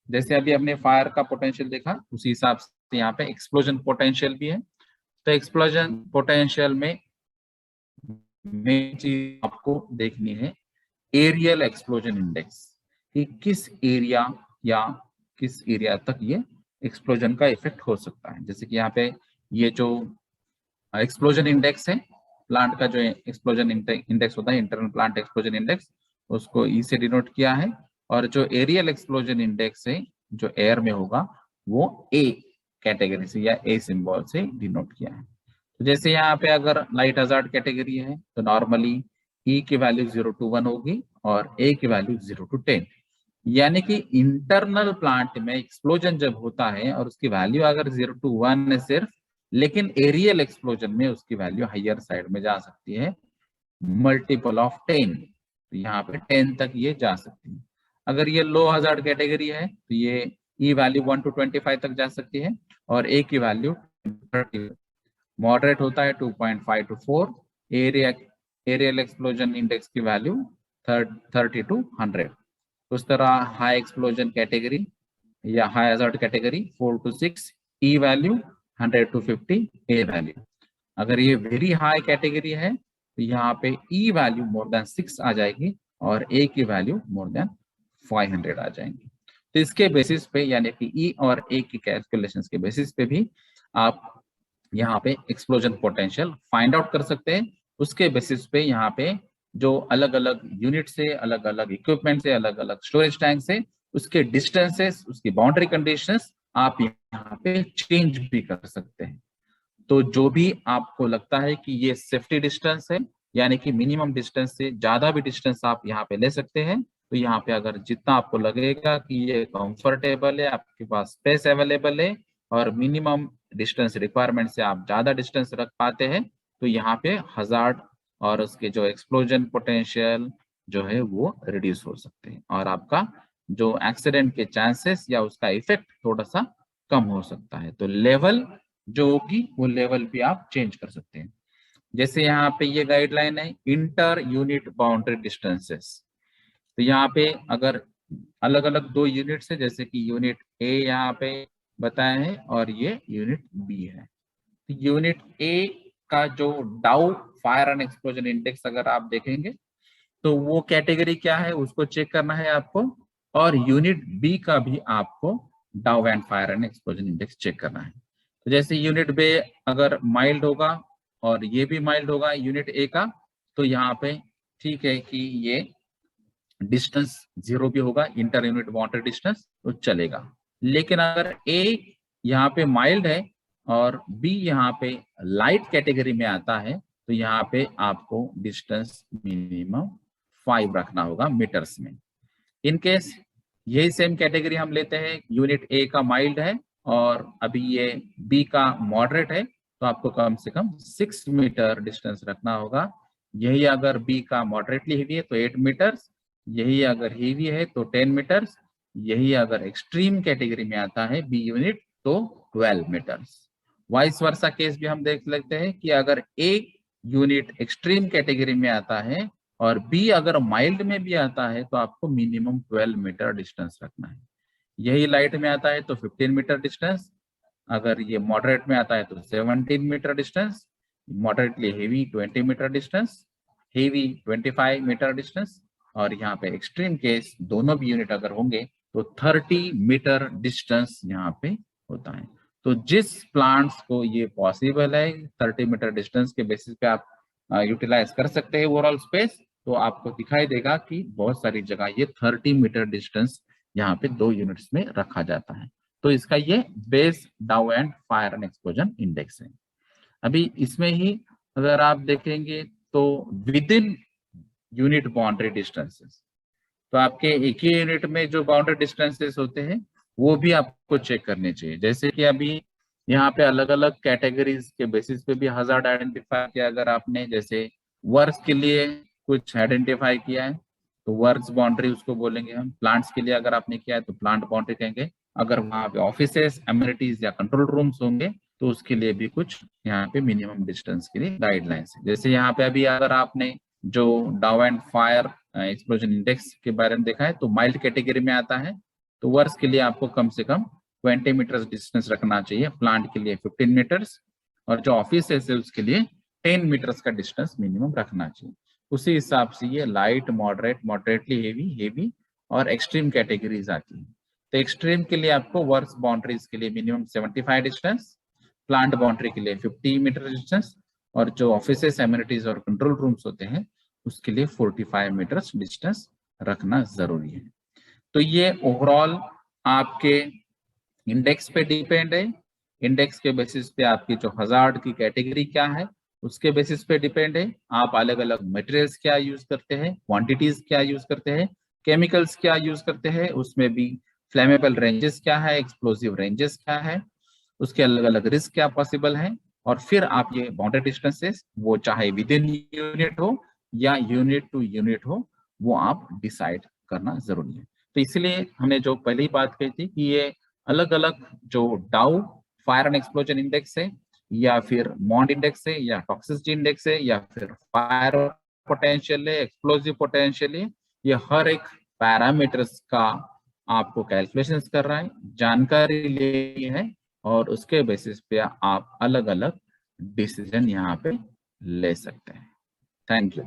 जैसे अभी हमने फायर का पोटेंशियल देखा, उसी हिसाब से यहाँ पे एक्सप्लोजन पोटेंशियल भी है। तो एक्सप्लोजन पोटेंशियल में मेन चीज आपको देखनी है एरियल एक्सप्लोजन इंडेक्स, कि किस एरिया या किस एरिया तक ये एक्सप्लोजन का इफेक्ट हो सकता है। जैसे कि यहाँ पे ये जो एक्सप्लोजन इंडेक्स है, प्लांट का जो एक्सप्लोजन इंडेक्स होता है, इंटरनल प्लांट एक्सप्लोजन इंडेक्स, उसको ई से डिनोट किया है। और जो एरियल एक्सप्लोजन इंडेक्स है जो एयर में होगा, वो ए कैटेगरी से या ए सिंबल से डिनोट किया है। तो जैसे यहाँ पे अगर लाइट हजार्ड कैटेगरी है तो नॉर्मली ई की वैल्यू 0 to 1 होगी और ए की वैल्यू 0 to 10। यानी कि इंटरनल प्लांट में एक्सप्लोजन जब होता है और उसकी वैल्यू अगर 0 to 1 है सिर्फ, लेकिन एरियल एक्सप्लोजन में उसकी वैल्यू हायर साइड में जा सकती है, मल्टीपल ऑफ 10। तो यहाँ पे 10 तक ये जा सकती है। अगर ये लो हजार्ड कैटेगरी है तो ये ई वैल्यू 1 to 25 तक जा सकती है, और ए की वैल्यू 30। मॉडरेट होता है 2.5 to 4। एरियल एक्सप्लोजन इंडेक्स की वैल्यू 30 to 100। उस तरह हाई एक्सप्लोजन कैटेगरी या high hazard category 4 to 6, E value 100 to 50, A value. अगर ये वेरी हाई कैटेगरी है तो यहाँ पे ई वैल्यू मोर देन 6 आ जाएगी और ए की वैल्यू मोर देन 500 आ जाएंगी। तो इसके बेसिस पे, यानी कि ई और ए की कैलकुलेशंस के बेसिस पे भी आप यहाँ पे एक्सप्लोजन पोटेंशियल फाइंड आउट कर सकते हैं। उसके बेसिस पे यहाँ पे जो अलग अलग यूनिट से, अलग अलग इक्विपमेंट से, अलग अलग स्टोरेज टैंक से, उसके डिस्टेंसेस, उसकी बाउंड्री कंडीशंस आप यहाँ पे चेंज भी कर सकते हैं। तो जो भी आपको लगता है कि ये सेफ्टी डिस्टेंस है, यानी कि मिनिमम डिस्टेंस से ज्यादा भी डिस्टेंस आप यहाँ पे ले सकते हैं। तो यहाँ पे अगर जितना आपको लगेगा कि ये कंफर्टेबल है, आपके पास स्पेस अवेलेबल है और मिनिमम डिस्टेंस रिक्वायरमेंट से आप ज्यादा डिस्टेंस रख पाते हैं, तो यहाँ पे हजार्ड और उसके जो एक्सप्लोजन पोटेंशियल जो है वो रिड्यूस हो सकते हैं, और आपका जो एक्सीडेंट के चांसेस या उसका इफेक्ट थोड़ा सा कम हो सकता है। तो लेवल जो होगी वो लेवल भी आप चेंज कर सकते हैं। जैसे यहाँ पे ये गाइडलाइन है इंटर यूनिट बाउंड्री डिस्टेंसेस। तो यहाँ पे अगर अलग अलग 2 यूनिट्स है, जैसे कि यूनिट ए यहाँ पे बताया है और ये यूनिट बी है। तो यूनिट ए का जो डाउ फायर एंड एक्सप्लोजन इंडेक्स अगर आप देखेंगे तो वो कैटेगरी क्या है उसको चेक करना है आपको, और यूनिट बी का भी आपको Dow and fire and explosion index check करना है। तो जैसे यूनिट बी अगर माइल्ड होगा और ये भी माइल्ड होगा यूनिट ए का, तो यहाँ पे ठीक है कि ये डिस्टेंस 0 भी होगा, इंटर यूनिट बाउंड्री डिस्टेंस, तो चलेगा। लेकिन अगर ए यहाँ पे माइल्ड है और बी यहाँ पे लाइट कैटेगरी में आता है, तो यहाँ पे आपको डिस्टेंस मिनिमम 5 रखना होगा मीटर्स में। इन केस यही सेम कैटेगरी हम लेते हैं, यूनिट ए का माइल्ड है और अभी ये बी का मॉडरेट है, तो आपको कम से कम 6 मीटर डिस्टेंस रखना होगा। यही अगर बी का मॉडरेटली हेवी है तो 8 मीटर्स, यही अगर हेवी है तो 10 मीटर्स, यही अगर एक्सट्रीम कैटेगरी में आता है बी यूनिट तो 12 मीटर्स। वाइस वर्सा केस भी हम देख लेते हैं कि अगर ए यूनिट एक्सट्रीम कैटेगरी में आता है और बी अगर माइल्ड में भी आता है, तो आपको मिनिमम 12 मीटर डिस्टेंस रखना है। यही लाइट में आता है तो 15 मीटर डिस्टेंस, अगर ये मॉडरेट में आता है तो 17 meter distance, moderately heavy 20 meter distance, heavy 25 meter distance, और यहाँ पे एक्सट्रीम केस दोनों भी यूनिट अगर होंगे तो 30 मीटर डिस्टेंस यहाँ पे होता है। तो जिस प्लांट्स को ये पॉसिबल है 30 मीटर डिस्टेंस के बेसिस पे आप यूटिलाइज कर सकते हैं ओवरऑल स्पेस, तो आपको दिखाई देगा कि बहुत सारी जगह ये 30 मीटर डिस्टेंस यहाँ पे 2 यूनिट्स में रखा जाता है। तो इसका ये बेस डाउ and fire and explosion index है। अभी इसमें ही अगर आप देखेंगे तो with in unit boundary distances, तो आपके एक ही यूनिट में जो बाउंड्री डिस्टेंसेस होते हैं वो भी आपको चेक करने चाहिए। जैसे कि अभी यहाँ पे अलग अलग कैटेगरीज के बेसिस पे भी हजार्ड आइडेंटिफाई किया, अगर आपने जैसे वर्क्स के लिए कुछ आइडेंटिफाई किया है तो वर्क्स बाउंड्री उसको बोलेंगे हम, प्लांट्स के लिए अगर आपने किया है तो प्लांट बाउंड्री कहेंगे, अगर वहां पे ऑफिसेस एमिनिटीज या कंट्रोल रूम्स होंगे तो उसके लिए भी कुछ यहाँ पे मिनिमम डिस्टेंस के लिए गाइडलाइंस है। जैसे यहाँ पे अभी अगर आपने जो डाउ एंड फायर एक्सप्लोजन इंडेक्स के बारे में देखा है तो माइल्ड कैटेगरी में आता है, तो वर्क्स के लिए आपको कम से कम 20 मीटर्स डिस्टेंस रखना चाहिए, प्लांट के लिए 15 मीटर्स, और जो ऑफिस है उसके लिए 10 मीटर्स का डिस्टेंस मिनिमम रखना चाहिए। उसी हिसाब से ये light, moderate, moderately heavy, heavy और एक्सट्रीम कैटेगरीज आती है। तो एक्सट्रीम के लिए आपको वर्क्स बाउंड्रीज के लिए मिनिमम 75 डिस्टेंस, प्लांट बाउंड्री के लिए 50 मीटर डिस्टेंस, और जो ऑफिसेस, एमिनिटीज और कंट्रोल रूम्स होते हैं उसके लिए 45 मीटर्स डिस्टेंस रखना जरूरी है। तो ये ओवरऑल आपके इंडेक्स पे डिपेंड है। इंडेक्स के बेसिस पे आपकी जो हजार्ड की कैटेगरी क्या है उसके बेसिस पे डिपेंड है। आप अलग अलग मटेरियल्स क्या यूज करते हैं, क्वांटिटीज क्या यूज करते हैं, केमिकल्स क्या यूज करते हैं, उसमें भी फ्लेमेबल रेंजेस क्या है, एक्सप्लोसिव रेंजेस क्या है, उसके अलग अलग रिस्क क्या पॉसिबल है, और फिर आप ये बाउंड्री डिस्टेंसेस वो चाहे विद इन यूनिट हो या यूनिट टू यूनिट हो वो आप डिसाइड करना जरूरी है। तो इसलिए हमने जो पहली बात कही थी कि ये अलग अलग जो डाउ फायर एंड एक्सप्लोजन इंडेक्स है या फिर मॉन्ड इंडेक्स है या टॉक्सिसिटी इंडेक्स है या फिर फायर पोटेंशियल है, एक्सप्लोजिव पोटेंशियल है, ये हर एक पैरामीटर्स का आपको कैलकुलेशंस कर रहा है, जानकारी ले है, और उसके बेसिस पे आप अलग अलग डिसीजन यहाँ पे ले सकते हैं। Thank you.